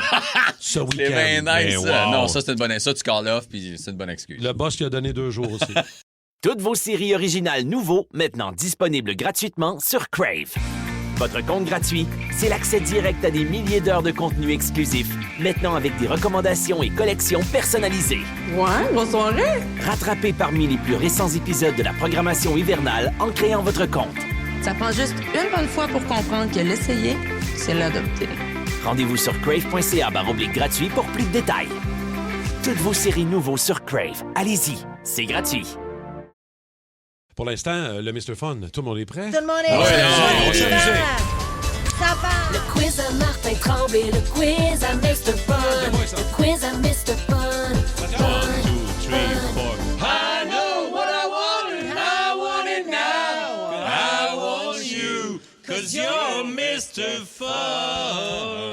ce week-end. C'est bien nice, Ben, ça. wow. Non, ça, c'est une bonne... Ça, tu call off, puis c'est une bonne excuse. Le boss lui a donné 2 jours aussi. Toutes vos séries originales nouveaux, maintenant disponibles gratuitement sur Crave. Votre compte gratuit, c'est l'accès direct à des milliers d'heures de contenu exclusif, maintenant avec des recommandations et collections personnalisées. Ouais, bonne soirée. Rattrapez parmi les plus récents épisodes de la programmation hivernale en créant votre compte. Ça prend juste une bonne fois pour comprendre que l'essayer, c'est l'adopter. Rendez-vous sur crave.ca/gratuit pour plus de détails. Toutes vos séries nouveaux sur Crave. Allez-y, c'est gratuit. Pour l'instant, le Mr. Fun, tout le monde est prêt? Tout le monde est Ouais, prêt. on s'est amusé. Ça va. Le quiz à Martin Tremblay, le quiz à Mr. Fun. Le quiz à Mr. Fun. 1, 2, 3, 4. I know what I want and I want it now. I want you, 'cause you're Mr. Fun.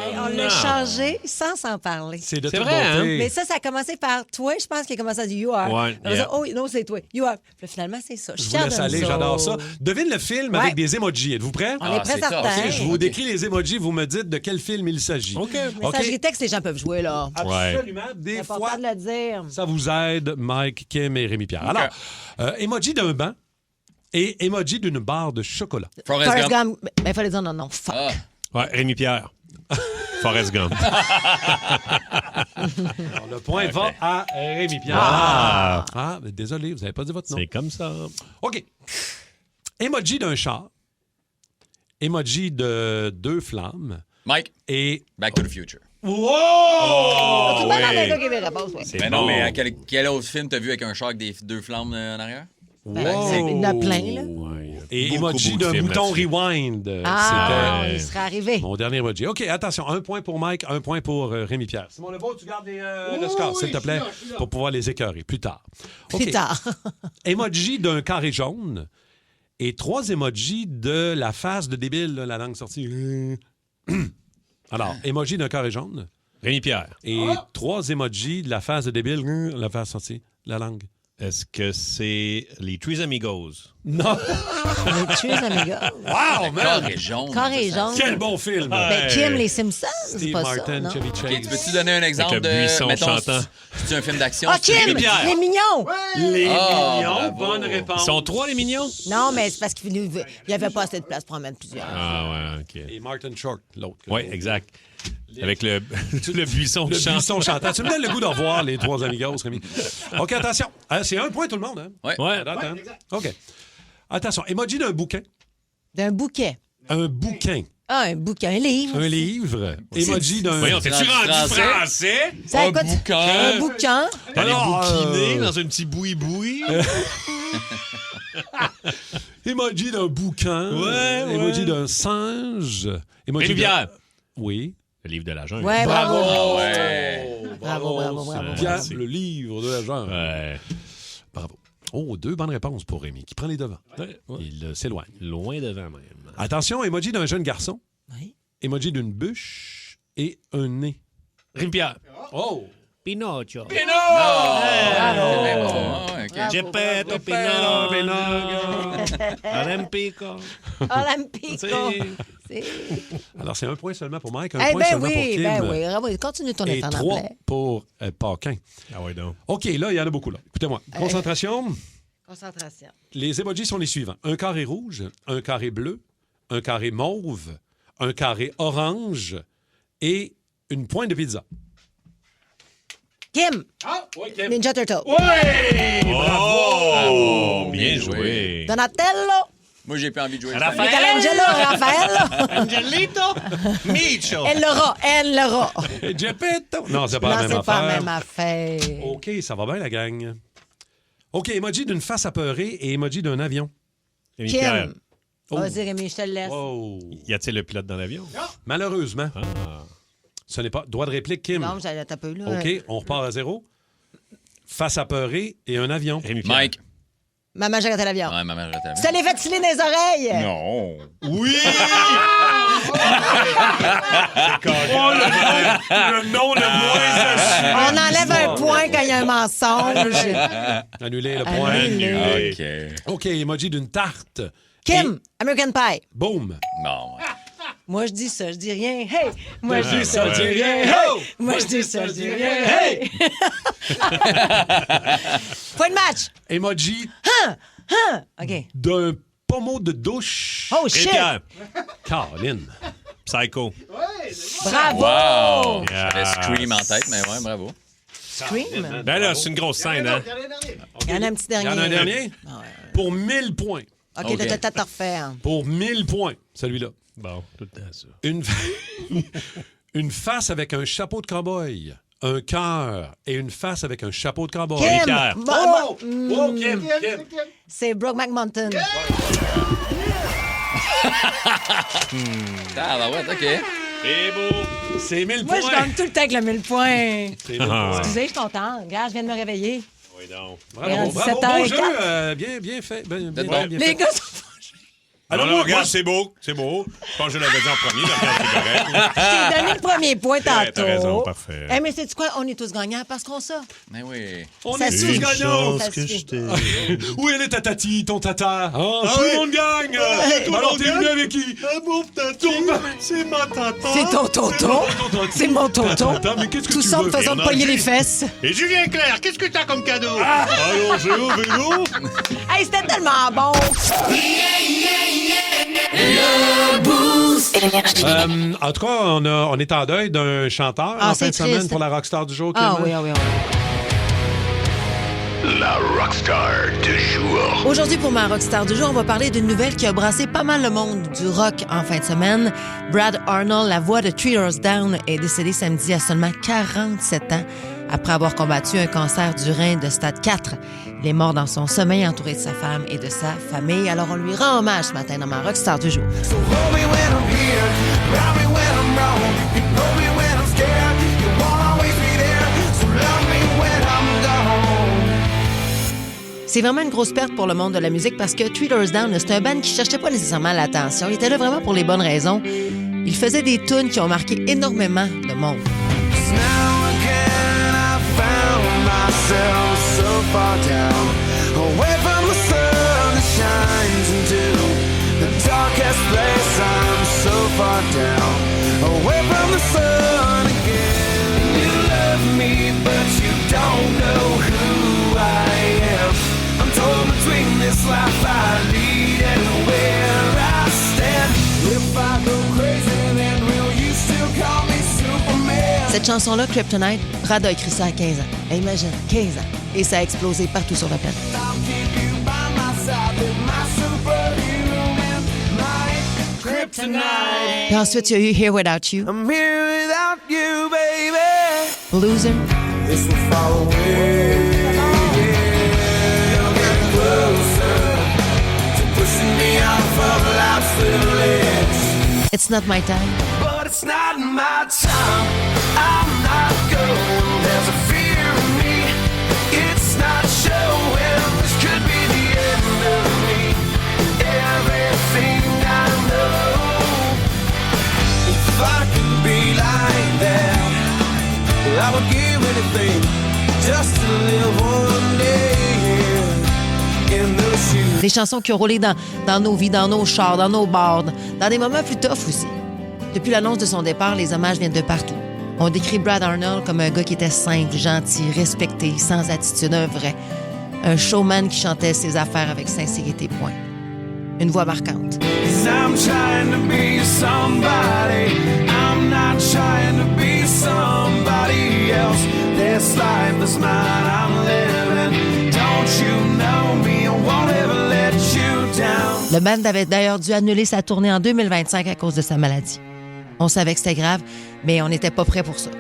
Hey, on a changé sans s'en parler. C'est de C'est toute vrai, beauté. Mais ça a commencé par toi. Je pense qu'il a commencé à dire You are. Ouais, On a dit, yeah. oh non, c'est toi. You are. Puis finalement, c'est ça. Je Je suis vous fière laisse de aller, nous j'adore ça. autres. Devine le film Ouais. avec des emojis. Êtes-vous prêts? On est prêts c'est top. certains. OK, je vous décris les emojis, vous me dites de quel film il s'agit. OK. Messagerie texte, les gens peuvent jouer, là. Absolument. Des C'est fois, important de le dire. ça vous aide, Mike, Kim et Rémi-Pierre. Alors, emoji d'un banc et emoji d'une barre de chocolat. Forrest Gump. Mais il fallait dire non, fuck. Ouais, Rémi-Pierre. Forrest Gump. Alors, le point va à Rémi-Pierre. Ah, désolé, vous n'avez pas dit votre nom. C'est comme ça. OK. Emoji d'un char. Emoji de 2 flammes. Mike. Et... Back to the Future. Wow! Tu m'as demandé un gars qui avait réponse, ouais. Mais non, mais quel autre film t'as vu avec un char avec des 2 flammes en arrière? Ben, il y en a plein, là. Et Beaucoup, emoji beaucoup de d'un films bouton là-dessus. rewind. Il serait arrivé. Mon dernier emoji. OK, attention. 1 point pour Mike, 1 point pour Rémi-Pierre. Simon Lebeau, tu gardes le score, s'il te plaît, pour pouvoir les écœurer plus tard. OK. Plus tard. Emoji d'un carré jaune et 3 emojis de la face de débile, là, la langue sortie. Alors, emoji d'un carré jaune. Rémi-Pierre. Et 3 emojis de la face de débile, la face sortie, la langue. Est-ce que c'est les Tres Amigos? Non. Les Tres Amigos. Wow, man! Carré jaune. Carré jaune. Quel bon film! Ben, Kim, les Simpsons, c'est Steve pas Martin, ça, non? Chevy Chase. OK, tu peux-tu donner un exemple Avec le buisson chantant. C'est un film d'action? Ah, Kim! Rémi-Pierre. Les mignons! Les mignons, bravo. bonne réponse. Ils sont 3, les mignons? Non, mais c'est parce qu'il n'y avait pas assez de place pour en mettre plusieurs. Ah, ouais, OK. Et Martin Short, l'autre. Oui, exact. Avec le buisson Le chantant. buisson chantant. Tu me donnes le goût de revoir les 3 amigos, Rémi. OK, attention. C'est 1 point tout le monde, hein? Ouais. Attends. OK. Attention, emoji d'un bouquin. D'un bouquet. Un bouquin. Ah, un bouquin, un livre. Un livre. Emoji d'un... Voyons, t'es-tu rendu français? Ça, écoute, un bouquin. T'allais Alors, bouquiner dans un petit boui-boui? Emoji d'un bouquin. Ouais. Emoji d'un singe. Emoji Rémi-Pierre. Oui. Le livre de la jungle. Ouais, bravo. Ah ouais. Bravo. Pierre, le livre de la jungle. Ouais. Bravo. Oh, 2 bonnes réponses pour Rémi, qui prend les devants. Ouais. Il s'éloigne. Loin devant même. Attention, emoji d'un jeune garçon. Oui. Emoji d'une bûche et un nez. Rémi-Pierre. Oh! Pinocchio. Geppetto, Pinocchio. Olimpico. Olympico. Alors, c'est 1 point seulement pour Mike, 1 Eh point ben seulement pour oui, Kim. ben oui. Bravo. Continue ton Et effort 3 d'anglais. pour Paquin. Ah ouais, donc. OK, là, il y en a beaucoup, là. Écoutez-moi. Concentration. Concentration. Les emojis sont les suivants. Un carré rouge, un carré bleu, un carré mauve, un carré orange et une pointe de pizza. Kim. Ninja Turtle. Oh! Bien joué. Donatello. Moi, j'ai pas envie de jouer. Michelangelo. Raffaello. Angelito. Micho. Elle l'aura. Geppetto. Non, c'est pas Non, la même c'est pas affaire. la même affaire. OK, ça va bien, la gang. OK, emoji d'une face apeurée et emoji d'un avion. Rémi-Pierre. Kim. Vas-y, Rémi, je te le laisse. Oh. Y a-t-il le pilote dans l'avion? Malheureusement, ce n'est pas... Droit de réplique, Kim. Non, j'allais taper là. OK, on repart à 0. Face apeurée et un avion. Rémi-Pierre. Mike. Maman, j'ai raté l'avion. Ouais, maman, j'attends. Tu te l'es fait filer dans les oreilles. Non. Oui! Le nom le moins On enlève un point quand il y a un mensonge. Annulé le point. Annulé. OK, emoji d'une tarte. Kim, American Pie. Boom. Bon. Moi, je dis ça, je dis rien. Hey! Moi, je Ouais, dis ça, je dis ouais. rien. Hey! Moi, je dis ça, je dis rien. Hey! Point de match. Emoji OK. d'un pommeau de douche. Oh, shit! Rémi-Pierre. Caroline. Psycho. Bravo! Wow. Yeah. J'avais Scream en tête, mais ouais, bravo. Scream. Ben là, c'est une grosse scène, hein? Il y en a un petit Il y dernier. en a un dernier? Pour 1000 points. OK, t'as peut-être à refaire. Pour 1000 points, celui-là. Bon, tout le temps ça. Une face avec un chapeau de cow-boy, un cœur et une face avec un chapeau de cow-boy. Kim! Pierre. Kim. C'est Brokeback Mountain. Ah, bah ouais, OK. Et beau. C'est 1000 Moi, points. je gagne tout le temps avec le 1000 points. C'est 1000 points. Excusez, je suis contente. Regarde, je viens de me réveiller. Oui, donc. Bravo, bravo. 17h04. Bon jeu. Bien fait. Bien bon. fait. Les gars sont fâchés. Alors, moi, regarde, moi, c'est beau. Je pense que je l'avais dit en premier, mais regarde, c'est correct. Je t'ai donné le premier point tantôt. Ouais, t'as raison, parfait. Mais c'est quoi? On est tous gagnants parce qu'on ça. Mais oui. On Ça est suffit. tous gagnants. Ça suffit. Où est ta tati, ton tata? Tout le monde gagne. Alors, t'es venu avec qui? Mon tati, c'est ma tata. C'est ton tonton. C'est mon tonton. Mais qu'est-ce que Tout tu ça en veux? me faisant Et on a pogner dit- les fesses. Et Julien Clerc, qu'est-ce que t'as comme cadeau? Allongez au vélo. Hey, c'était tellement bon. En tout cas, on est en deuil d'un chanteur Ah, en fin de c'est semaine triste. pour la Rockstar du jour. Ah Clément. oui. La Rockstar du jour. Aujourd'hui, pour ma Rockstar du jour, on va parler d'une nouvelle qui a brassé pas mal le monde du rock en fin de semaine. Brad Arnold, la voix de Three Doors Down, est décédé samedi à seulement 47 ans après avoir combattu un cancer du rein de stade 4. Il est mort dans son sommeil entouré de sa femme et de sa famille. Alors, on lui rend hommage ce matin dans ma Rockstar du jour. C'est vraiment une grosse perte pour le monde de la musique parce que Three Doors Down, c'est un band qui cherchait pas nécessairement l'attention. Il était là vraiment pour les bonnes raisons. Il faisait des tunes qui ont marqué énormément de monde. Cette chanson-là, Kryptonite, Brad a écrit ça à 15 ans. Et imagine, 15 ans. Et ça a explosé partout sur la planète. Et ensuite, il y a eu Here Without You. I'm here without you, baby. Loser. This will fall away. You're getting closer to pushing me off of life's little edge. It's Not My Time. But it's not my time. I'm not going. There's a fear in me. It's not showing. This could be the end of me. Everything I know. If I could be like that, I would give anything just to live one day in those shoes. Des chansons qui ont roulé dans nos vies, dans nos chars, dans nos bars, dans des moments plus tough aussi. Depuis l'annonce de son départ, les hommages viennent de partout. On décrit Brad Arnold comme un gars qui était simple, gentil, respecté, sans attitude, un vrai. Un showman qui chantait ses affaires avec sincérité, point. Une voix marquante. 'Cause I'm trying to be somebody. I'm not trying to be somebody else. This life is mine, I'm living. Don't you know me, I won't ever let you down. Le band avait d'ailleurs dû annuler sa tournée en 2025 à cause de sa maladie. On savait que c'était grave, mais on n'était pas prêt pour ça.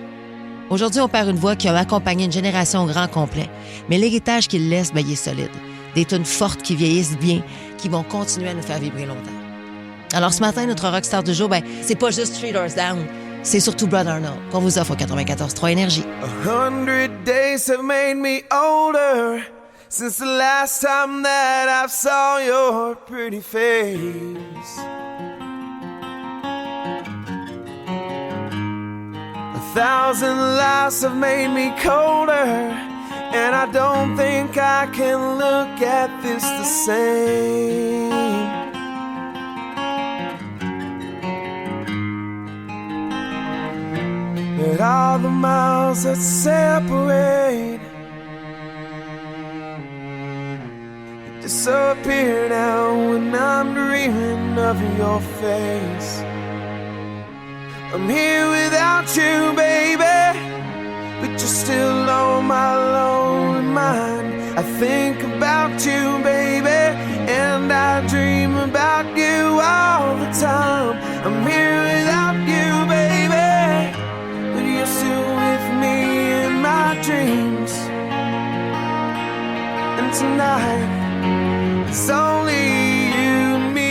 Aujourd'hui, on perd une voix qui a accompagné une génération au grand complet. Mais l'héritage qu'il laisse, il est solide. Des tunes fortes qui vieillissent bien, qui vont continuer à nous faire vibrer longtemps. Alors ce matin, notre rockstar du jour, c'est pas juste Three Doors Down, c'est surtout Brad Arnold qu'on vous offre au 94.3 Énergie. 100 days have made me older since the last time that I saw your pretty face. 1,000 lives have made me colder, and I don't think I can look at this the same. But all the miles that separate disappear now when I'm dreaming of your face. I'm here without you, baby, but you're still on my lonely mind. I think about you, baby, and I dream about you all the time. I'm here without you, baby, but you're still with me in my dreams. And tonight, it's only you and me.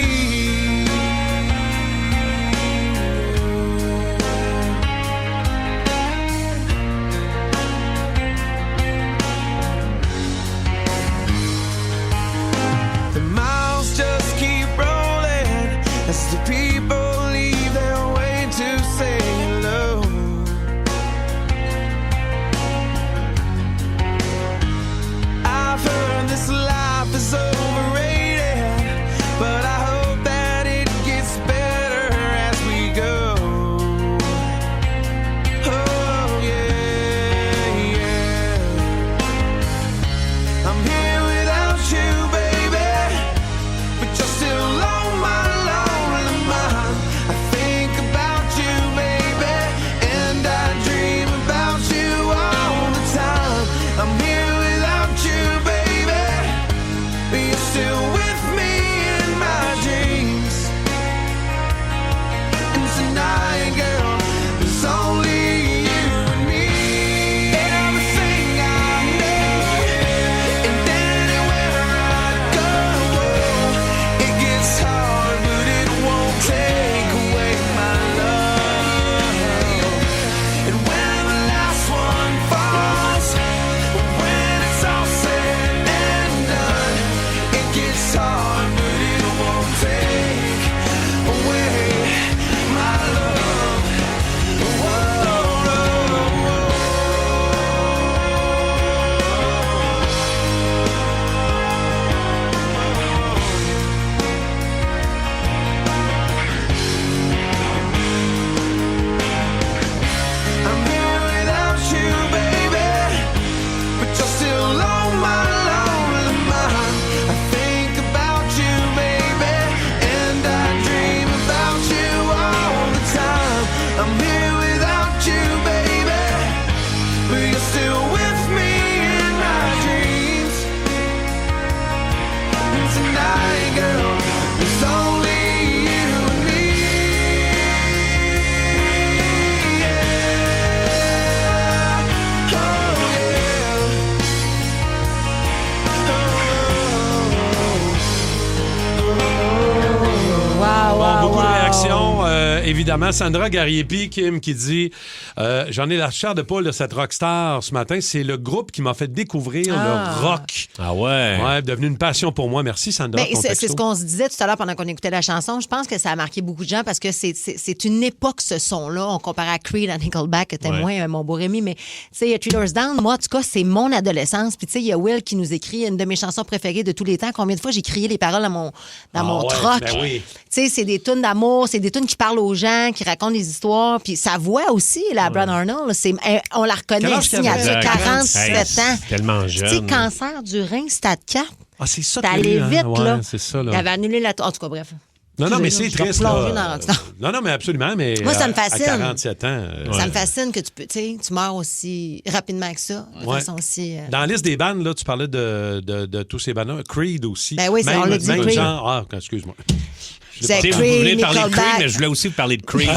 évidemment, Sandra Gariepi, Kim, qui dit j'en ai la chair de poule de cette rockstar ce matin. C'est le groupe qui m'a fait découvrir le rock. Ah ouais? Ouais, devenu une passion pour moi. Merci, Sandra. Ben, c'est ce qu'on se disait tout à l'heure pendant qu'on écoutait la chanson. Je pense que ça a marqué beaucoup de gens parce que c'est une époque, ce son-là. On compare à Creed, à Nickelback, que t'es moins mon beau Rémi, mais tu sais, il y a Three Doors Down. Moi, en tout cas, c'est mon adolescence. Puis tu sais, il y a Will qui nous écrit une de mes chansons préférées de tous les temps. Combien de fois j'ai crié les paroles dans mon troc? Ben oui. Tu sais, c'est des tunes d'amour, c'est des tunes qui parlent aux gens, qui racontent des histoires. Puis sa voix aussi, la Brad Arnold, on la reconnaît ici, elle a 47 ans. Tellement jeune. Tu sais, cancer du rein, stade 4. Ah, c'est ça. T'es allé vite, là. C'est ça, là. Il avait annulé la... En tout cas, bref. Non, mais c'est triste, là. Dans Rockstar. Non, mais absolument, mais moi, ça me fascine. à 47 ans... Ça me fascine que tu meurs aussi rapidement que ça. De façon aussi... Dans la liste des bandes, là, tu parlais de tous ces bandes-là. Creed aussi. Ben oui, on l'a dit, Creed. Excuse-moi. C'est Creed, vous venez de parler de Creed, mais je voulais aussi vous parler de Creed.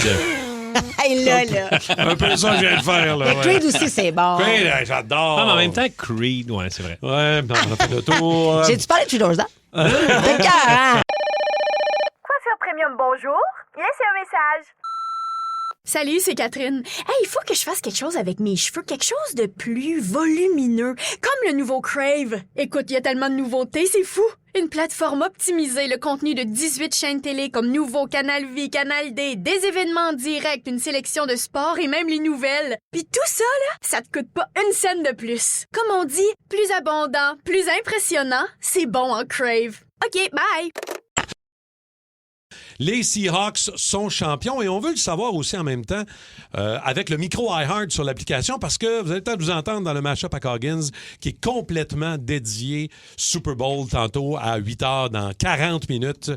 Hey, là. Un peu ça que je viens de faire, là. Mais Creed aussi, c'est bon. Creed, j'adore. Ah, mais en même temps, Creed, ouais, c'est vrai. Ouais, on a fait le tour. J'ai-tu parlé de Three Doors Down? T'es cœur, hein? Coiffure Premium, bonjour. Yes, c'est un message. Salut, c'est Catherine. Hey, il faut que je fasse quelque chose avec mes cheveux, quelque chose de plus volumineux, comme le nouveau Crave. Écoute, il y a tellement de nouveautés, c'est fou. Une plateforme optimisée, le contenu de 18 chaînes télé comme Nouveau, Canal Vie, Canal D, des événements directs, une sélection de sports et même les nouvelles. Puis tout ça, là, ça te coûte pas une scène de plus. Comme on dit, plus abondant, plus impressionnant, c'est bon en Crave. OK, bye! Les Seahawks sont champions et on veut le savoir aussi en même temps avec le micro iHeart sur l'application parce que vous allez peut-être vous entendre dans le match-up à Coggins qui est complètement dédié Super Bowl tantôt à 8h dans 40 minutes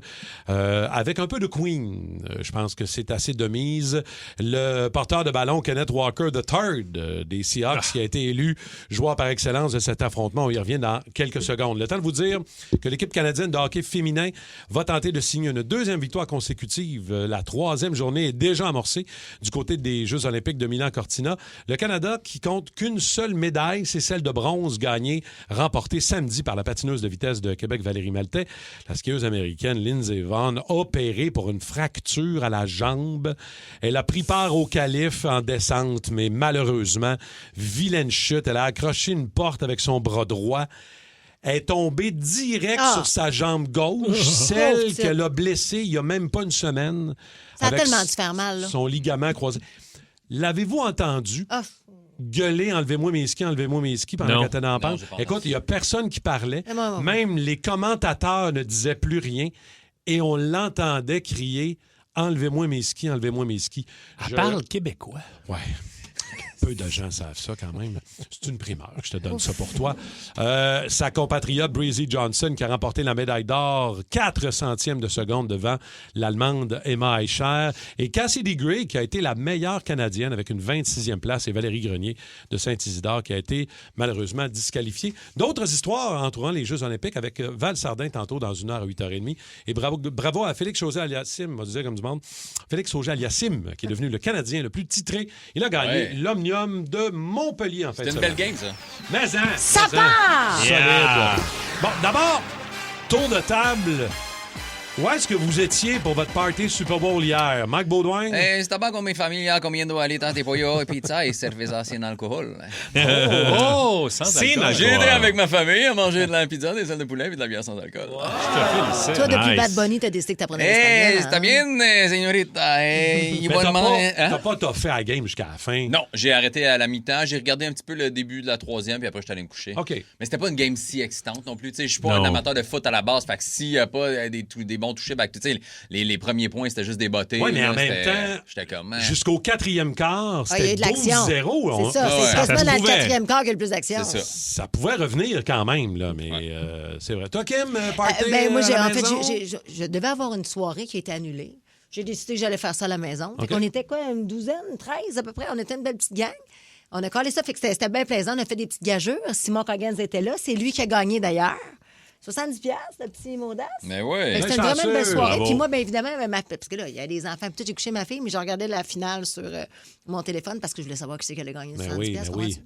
avec un peu de Queen. Je pense que c'est assez de mise. Le porteur de ballon Kenneth Walker III des Seahawks qui a été élu joueur par excellence de cet affrontement. On y revient dans quelques secondes. Le temps de vous dire que l'équipe canadienne de hockey féminin va tenter de signer une deuxième victoire consécutive. La troisième journée est déjà amorcée du côté des Jeux olympiques de Milan-Cortina. Le Canada qui compte qu'une seule médaille, c'est celle de bronze gagnée, remportée samedi par la patineuse de vitesse de Québec Valérie Maltais. La skieuse américaine Lindsey Vonn, opérée pour une fracture à la jambe. Elle a pris part au qualif en descente, mais malheureusement, vilaine chute. Elle a accroché une porte avec son bras droit. Elle est tombée direct sur sa jambe gauche, celle qu'elle a blessée il n'y a même pas une semaine. Ça a tellement dû faire mal, là. Son ligament croisé. L'avez-vous entendu gueuler « Enlevez-moi mes skis, enlevez-moi mes skis » pendant qu'elle était dans la pente? Écoute, il n'y a personne qui parlait. Même les commentateurs ne disaient plus rien. Et on l'entendait crier « Enlevez-moi mes skis, enlevez-moi mes skis ». Elle parle québécois. Ouais. Peu de gens savent ça quand même. C'est une primeur, je te donne ça pour toi. Sa compatriote Breezy Johnson qui a remporté la médaille d'or 4 centièmes de seconde devant l'Allemande Emma Eicher. Et Cassidy Gray qui a été la meilleure Canadienne avec une 26e place et Valérie Grenier de Saint-Isidore qui a été malheureusement disqualifiée. D'autres histoires entourant les Jeux olympiques avec Val Sardin tantôt dans 1h à 8h30. Et bravo à Félix Auger-Aliassime, on va dire comme du monde. Félix Auger-Aliassime qui est devenu le Canadien le plus titré. Il a gagné l'Omnium de Montpellier, en fait. C'était une belle game, ça. Mais ça part! Solide. Bon, d'abord, tour de table. Où est-ce que vous étiez pour votre party Super Bowl hier? Mike Baudouin? Estaba con mi familia comiendo alitas de pollo y pizza y cerveza sin alcohol. Sans alcool. J'ai aidé avec ma famille à manger de la pizza, des ailes de poulet et de la bière sans alcool. Je te félicite. Toi, depuis Bad Bunny, t'as décidé que t'apprenais l'espagnol. Está bien, señorita. T'as pas toffé à la game jusqu'à la fin? Non, j'ai arrêté à la mi-temps. J'ai regardé un petit peu le début de la troisième, puis après, je suis allé me coucher. OK. Mais c'était pas une game si excitante non plus. Je suis pas un amateur de foot à la base. Fait que s'il n'y a pas des bons touchés, les premiers points, c'était juste des bottées. Oui, mais en même temps, j'étais comme, jusqu'au 4e quart, c'était 12-0. C'est ça, c'est quasiment dans le 4e quart qu'il y a le plus d'action. C'est ça. Ça pouvait revenir quand même, là, mais c'est vrai. Toi, Kim, party moi, à la en maison? fait, je devais avoir une soirée qui a été annulée. J'ai décidé que j'allais faire ça à la maison. Okay. On était quoi, une douzaine, 13 à peu près? On était une belle petite gang. On a collé ça, fait que c'était bien plaisant. On a fait des petites gageures. Simon Coggins était là. C'est lui qui a gagné, d'ailleurs. 70$, le petit mot d'as. Mais ouais. C'était vraiment une belle soirée. Bravo. Puis moi, bien évidemment, parce que là, il y a des enfants. Puis j'ai couché ma fille, mais je regardais la finale sur mon téléphone parce que je voulais savoir qui c'est qui allait gagner 70$. Oui.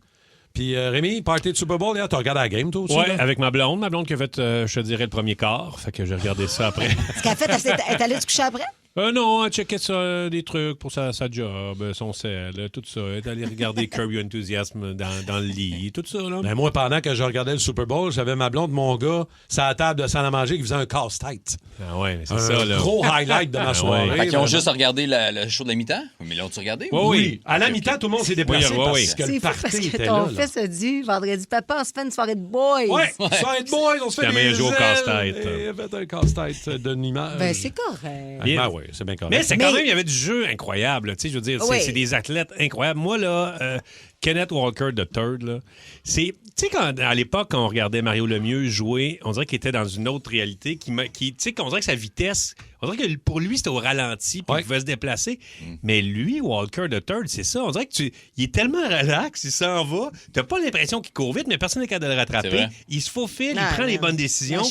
Puis Rémi, party de Super Bowl, tu as regardé la game, toi aussi? Oui, là? avec ma blonde. Ma blonde qui a fait, je te dirais, le premier quart. Fait que j'ai regardé ça après. Ce qu'elle a fait, elle est allée te coucher après? Non, elle checkait ça, des trucs pour sa job, son sel, tout ça. Elle est allée regarder Curb Your Enthusiasm dans le lit, tout ça. Là. Ben moi, pendant que je regardais le Super Bowl, j'avais ma blonde, mon gars, sur la table de salle à manger qui faisait un casse-tête. Ah ouais, mais c'est ça. Là. Gros highlight de ma soirée. Fait qu'ils ont juste regardé le show de la mi-temps? Mais l'ont-tu regardé? Oui. À la mi-temps, tout le monde s'est déplacé parce que C'est le fou parce party que était ton là. fils a dit vendredi, papa, on se fait une soirée de boys. Ouais, soirée de boys, on se fait des joué au casse-tête. Il a fait un casse-tête de l'image. Ben, c'est correct. Ben oui, c'est bien correct. Mais c'est quand même, il y avait du jeu incroyable. Tu sais, je veux dire, c'est des athlètes incroyables. Moi, là, Kenneth Walker III, là, c'est... Tu sais, à l'époque, quand on regardait Mario Lemieux jouer, on dirait qu'il était dans une autre réalité. Tu sais, qu'on dirait que sa vitesse... On dirait que pour lui, c'était au ralenti, puis il pouvait se déplacer. Mais lui, Walker III, c'est ça. On dirait qu'il est tellement relax, il s'en va. T'as pas l'impression qu'il court vite, mais personne n'est capable de le rattraper. Il se faufile, il prend les bonnes décisions.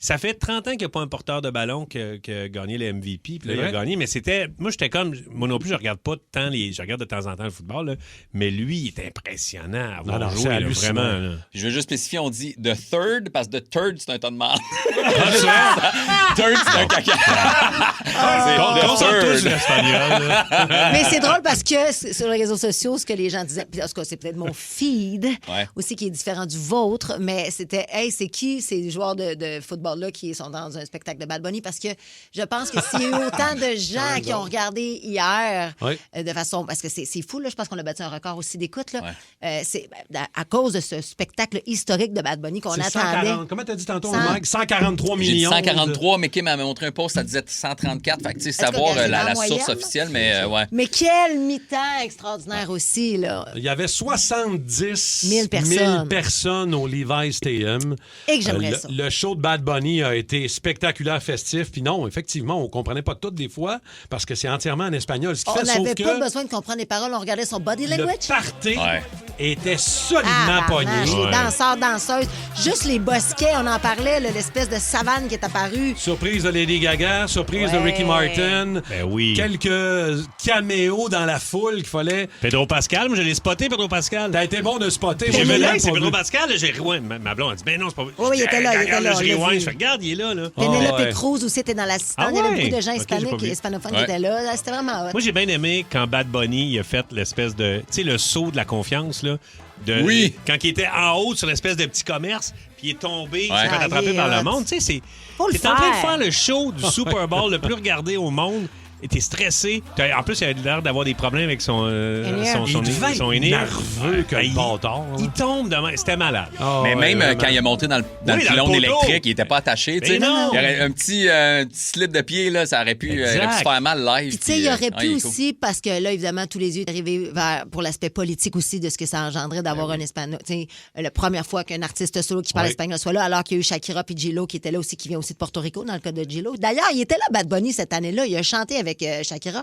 Ça fait 30 ans qu'il n'y a pas un porteur de ballon qui a gagné le MVP. Puis là, il a gagné. Mais c'était... Moi, j'étais comme... Moi non plus, je regarde pas tant je regarde de temps en temps le football, là. Mais lui, il est impressionnant à voir jouer, là, vraiment. Là. Je veux juste spécifier, on dit the third, parce que the third, c'est un tas de mal. Third, c'est un caca. Concentre-toi sur l'espagnol. Mais c'est drôle parce que sur les réseaux sociaux, ce que les gens disaient, puis en tout cas, c'est peut-être mon feed aussi qui est différent du vôtre, mais c'était, hey, c'est qui ces joueurs de football-là qui sont dans un spectacle de Bad Bunny? Parce que je pense que s'il y a eu autant de gens qui ont regardé hier de façon, parce que c'est fou, là, je pense qu'on a battu un record aussi d'écoute, là. C'est à cause de ce spectacle historique de Bad Bunny qu'on attendait. Comment t'as dit tantôt, Mike? 143 millions. J'ai dit 143, mais Kim m'avait montré un post, ça disait 134. Fait que, tu sais, savoir la source officielle, mais ouais. Mais quel mi-temps extraordinaire aussi, là. Il y avait 70 000 personnes au Levi's Stadium. Et que j'aimerais ça. Le show de Bad Bunny a été spectaculaire, festif. Puis non, effectivement, on comprenait pas tout des fois parce que c'est entièrement en espagnol. Ce qui On n'avait pas besoin de comprendre les paroles, on regardait son body language. Le party était solidement pogné. Les danseurs, danseuses, juste les bosquets, on en parlait, là, l'espèce de savane qui est apparue. Surprise de Lady Gaga, surprise de Ricky Martin. Ben oui. Quelques caméos dans la foule qu'il fallait. Pedro Pascal, moi je l'ai spoté, Pedro Pascal. T'as été bon de spotter. J'ai vu là, c'est Pedro Pascal, j'ai rewind. Ma blonde a dit, ben non, c'est pas. Oui, il était là, il était là. Je rewind, je fais, regarde, il est là. Penelope Cruz aussi était dans l'assistante. Il y avait beaucoup de gens hispaniques et hispanophones qui étaient là. C'était vraiment hot. Moi, j'ai bien aimé quand Bad Bunny il a fait l'espèce de. Tu sais, le saut de la confiance, là. Quand il était en haut sur l'espèce de petit commerce, puis il est tombé, il s'est fait attraper par le monde. Tu sais, t'es en train de faire le show du Super Bowl le plus regardé au monde. Et t'es stressé. En plus, il a l'air d'avoir des problèmes avec son aîné. Nerveux que le bâtard. Il tombe demain. C'était malade. Mais même quand il est monté dans le pylône électrique, il était pas attaché. Il y aurait un petit slip de pied, là, ça aurait pu se faire mal live. Puis, tu sais, il aurait pu aussi, parce que là, évidemment, tous les yeux sont arrivés pour l'aspect politique aussi de ce que ça engendrait d'avoir un espagnol. Tu sais, la première fois qu'un artiste solo qui parle espagnol soit là, alors qu'il y a eu Shakira puis J-Lo qui était là aussi, qui vient aussi de Porto Rico, dans le cas de J-Lo. D'ailleurs, il était là, Bad Bunny, cette année-là. Il a chanté avec Shakira.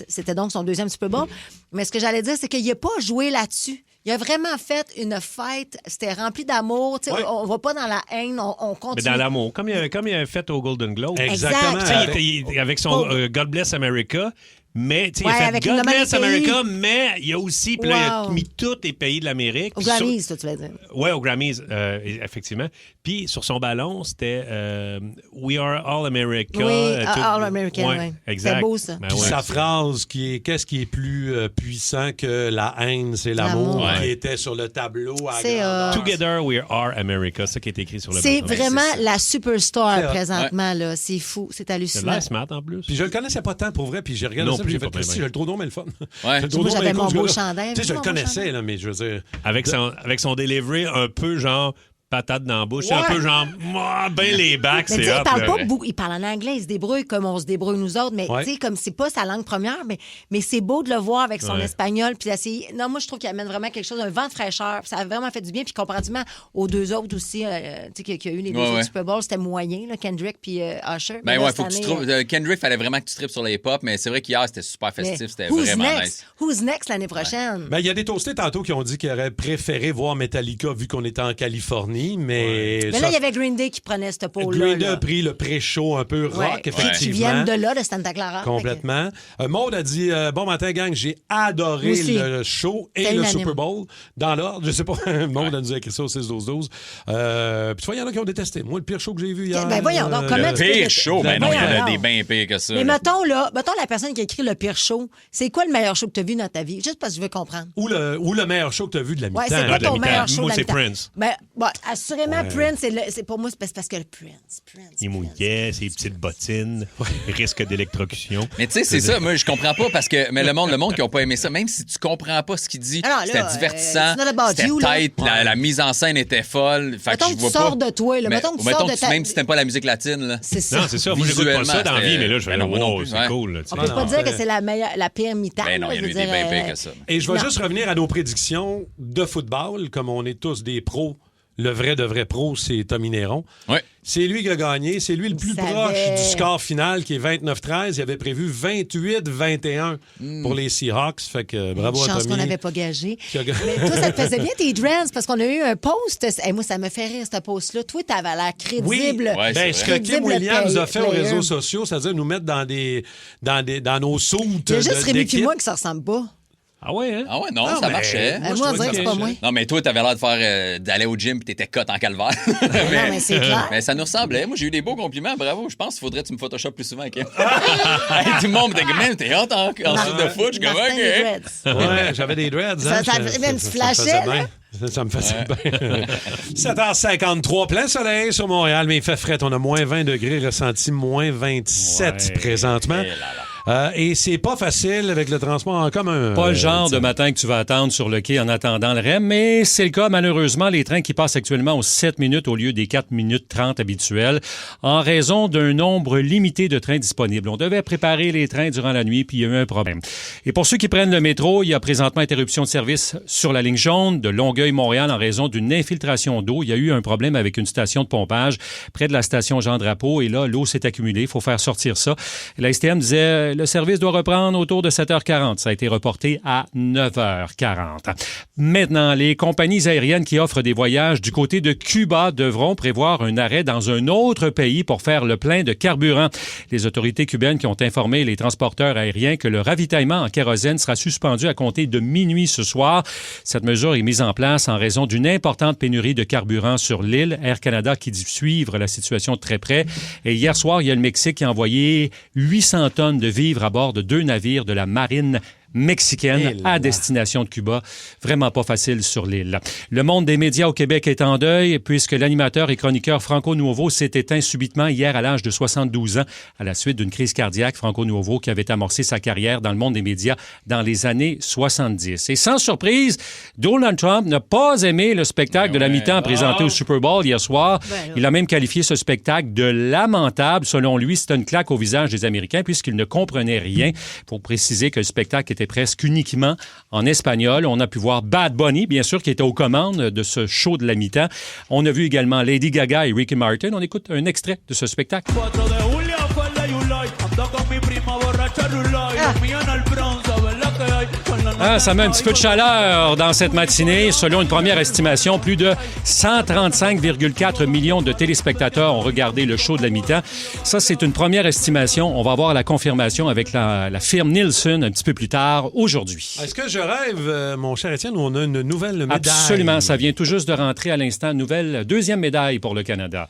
C'était donc son deuxième Super Bowl. Mais ce que j'allais dire, c'est qu'il n'a pas joué là-dessus. Il a vraiment fait une fête. C'était rempli d'amour. On ne va pas dans la haine. On continue. Mais dans l'amour. Comme il a fait au Golden Globe. Exactement. Avec son God Bless America. Mais, tu sais, il a fait God Bless America, mais il y a aussi, puis là, il a mis tous les pays de l'Amérique. Aux Grammys, toi, tu vas dire. Oui, aux Grammys, effectivement. Puis, sur son ballon, c'était We Are All America. Oui, All American, oui. Exact. C'est beau, ça. Puis sa phrase qui est « Qu'est-ce qui est plus puissant que la haine, c'est l'amour », qui était sur le tableau à Together We Are America, ça qui est écrit sur le ballon. C'est vraiment la superstar présentement, là. C'est fou, c'est hallucinant. C'est l'air smart, en plus. Puis je le connaissais pas tant pour vrai, puis j'ai regardé ça, puis j'ai fait « J'ai le trop long, mais le fun. » Moi, j'avais mon beau chandail. Tu sais, je le connaissais, là, mais je veux dire... Avec son delivery un peu genre... patate dans la bouche. C'est un peu genre, ben les bacs, c'est hot. Il parle pas beaucoup. Il parle en anglais, il se débrouille comme on se débrouille nous autres, mais tu sais, comme c'est pas sa langue première, mais c'est beau de le voir avec son espagnol. Puis non, moi, je trouve qu'il amène vraiment quelque chose, un vent de fraîcheur. Puis ça a vraiment fait du bien. Puis comparativement aux deux autres aussi, tu sais, qu'il y a eu les deux autres Super Bowl, c'était moyen, là, Kendrick puis Usher. Ben ouais, faut que tu trouves. Kendrick, fallait vraiment que tu tripes sur les hip-hop, mais c'est vrai qu'hier, c'était super festif. C'était vraiment nice. Who's next l'année prochaine? Ben, il y a des toastés tantôt qui ont dit qu'ils auraient préféré voir Metallica vu qu'on était en Californie. Journey, mais... Mais là, il y avait Green Day qui prenait cette pôle-là. Green Day a pris le pré-show un peu rock, effectivement. Qui viennent de là, de Santa Clara. Complètement. Maude a dit bon matin, gang, j'ai adoré le show et le Super Bowl. Dans l'ordre, je sais pas. Maude a nous écrit ça au 6-12-12. Puis tu vois, il y en a qui ont détesté. Moi, le pire show que j'ai vu hier. Ben voyons, donc comment le pire show? Ben non, il y en a des bien pires que ça. Mais mettons la personne qui a écrit le pire show, c'est quoi le meilleur show que tu as vu dans ta vie? Juste parce que je veux comprendre. Ou le meilleur show que tu as vu de la mi-temps. Ouais, c'est quoi ton meilleur show de la mi-temps? Moi, c'est Prince. Ben, assurément, Prince, c'est pour moi, c'est parce que le Prince. Il mouillait, ses petites bottines, risque d'électrocution. Mais tu sais, c'est ça, moi, je comprends pas parce que le monde qui n'a pas aimé ça, même si tu comprends pas ce qu'il dit, c'était divertissant, c'était tight, la mise en scène était folle. Fait que je vois tu sors de toi, là. Mettons que tu sors de ta... Même si t'aimes pas la musique latine, là. C'est ça. Non, c'est ça. Moi, j'écoute pas ça dans la vie, mais là, je vais wow, c'est cool. On peut pas dire que c'est la pire mi-temps. Ben non, il y a eu des bien pires que ça. Et je vais juste revenir à nos prédictions de football, comme on est tous des pros. Le vrai de vrai pro, c'est Tommy Néron. Ouais. C'est lui qui a gagné. C'est lui le plus proche du score final, qui est 29-13. Il avait prévu 28-21 pour les Seahawks. Fait que bravo à Tommy. Chance qu'on n'avait pas gagé. Mais toi, ça te faisait bien tes dreads, parce qu'on a eu un post. Moi, ça me fait rire, ce post-là. Toi, t'avais l'air crédible. Oui. Ce que Kim Williams a fait aux réseaux sociaux, c'est-à-dire nous mettre dans nos soutes. Il y a juste Rémi puis moi qui ne se ressemble pas. Ah ouais, hein? Ah ouais, non, ça marchait. Moi, on dirait que c'est pas moi. Non, mais toi, t'avais l'air de faire d'aller au gym et t'étais cote en calvaire. mais c'est clair. Mais ça nous ressemblait. Moi, j'ai eu des beaux compliments. Bravo. Je pense qu'il faudrait que tu me photoshopes plus souvent, Kim. Tout le monde me dit, man, t'es hot en suite de foot. Je suis comme, OK. Ouais, j'avais des dreads. Même tu flashais, ça me faisait bien. 7h53, plein soleil sur Montréal, mais il fait fret. On a moins 20 degrés, ressenti moins 27 présentement. Et c'est pas facile avec le transport en commun. Pas le genre de matin que tu vas attendre sur le quai en attendant le REM, mais c'est le cas malheureusement. Les trains qui passent actuellement aux 7 minutes au lieu des 4 minutes 30 habituels en raison d'un nombre limité de trains disponibles. On devait préparer les trains durant la nuit, puis il y a eu un problème. Et pour ceux qui prennent le métro, il y a présentement interruption de service sur la ligne jaune de Longueuil-Montréal en raison d'une infiltration d'eau. Il y a eu un problème avec une station de pompage près de la station Jean-Drapeau et là, l'eau s'est accumulée. Il faut faire sortir ça. Et la STM disait le service doit reprendre autour de 7h40. Ça a été reporté à 9h40. Maintenant, les compagnies aériennes qui offrent des voyages du côté de Cuba devront prévoir un arrêt dans un autre pays pour faire le plein de carburant. Les autorités cubaines qui ont informé les transporteurs aériens que le ravitaillement en kérosène sera suspendu à compter de minuit ce soir. Cette mesure est mise en place en raison d'une importante pénurie de carburant sur l'île. Air Canada qui dit suivre la situation de très près. Et hier soir, il y a le Mexique qui a envoyé 800 tonnes de vivres à bord de 2 navires de la marine mexicaine à destination de Cuba. Vraiment pas facile sur l'île. Le monde des médias au Québec est en deuil puisque l'animateur et chroniqueur Franco Nuovo s'est éteint subitement hier à l'âge de 72 ans à la suite d'une crise cardiaque. Franco Nuovo qui avait amorcé sa carrière dans le monde des médias dans les années 70. Et sans surprise, Donald Trump n'a pas aimé le spectacle de la mi-temps présenté au Super Bowl hier soir. Il a même qualifié ce spectacle de lamentable. Selon lui, c'est une claque au visage des Américains puisqu'il ne comprenait rien. Pour préciser que le spectacle était presque uniquement en espagnol. On a pu voir Bad Bunny, bien sûr, qui était aux commandes de ce show de la mi-temps. On a vu également Lady Gaga et Ricky Martin. On écoute un extrait de ce spectacle. Ça met un petit peu de chaleur dans cette matinée. Selon une première estimation, plus de 135,4 millions de téléspectateurs ont regardé le show de la mi-temps. Ça, c'est une première estimation. On va avoir la confirmation avec la firme Nielsen un petit peu plus tard aujourd'hui. Est-ce que je rêve, mon cher Étienne, où on a une nouvelle médaille? Absolument. Ça vient tout juste de rentrer à l'instant. Deuxième médaille pour le Canada.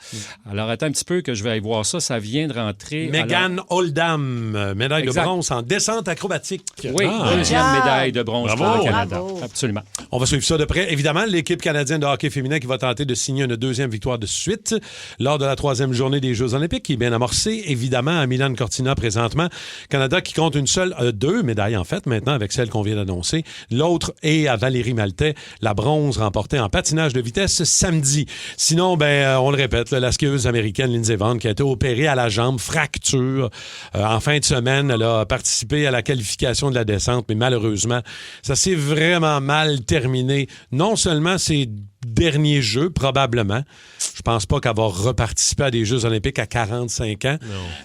Alors, attends un petit peu que je vais aller voir ça. Ça vient de rentrer. Megan Oldham, médaille de bronze en descente acrobatique. Oui, deuxième médaille de bronze pour le Canada. Bravo. Absolument. On va suivre ça de près. Évidemment, l'équipe canadienne de hockey féminin qui va tenter de signer une deuxième victoire de suite lors de la 3e journée des Jeux olympiques qui est bien amorcée, évidemment, à Milan Cortina présentement. Canada qui compte deux médailles, en fait, maintenant, avec celle qu'on vient d'annoncer. L'autre est à Valérie Maltais, la bronze remportée en patinage de vitesse samedi. Sinon, on le répète, la skieuse américaine Lindsey Vonn qui a été opérée à la jambe, fracture. En fin de semaine, elle a participé à la qualification de la descente, mais malheureusement, ça s'est vraiment mal terminé. Non seulement ses derniers jeux, probablement. Je pense pas qu'elle va reparticiper à des Jeux olympiques à 45 ans.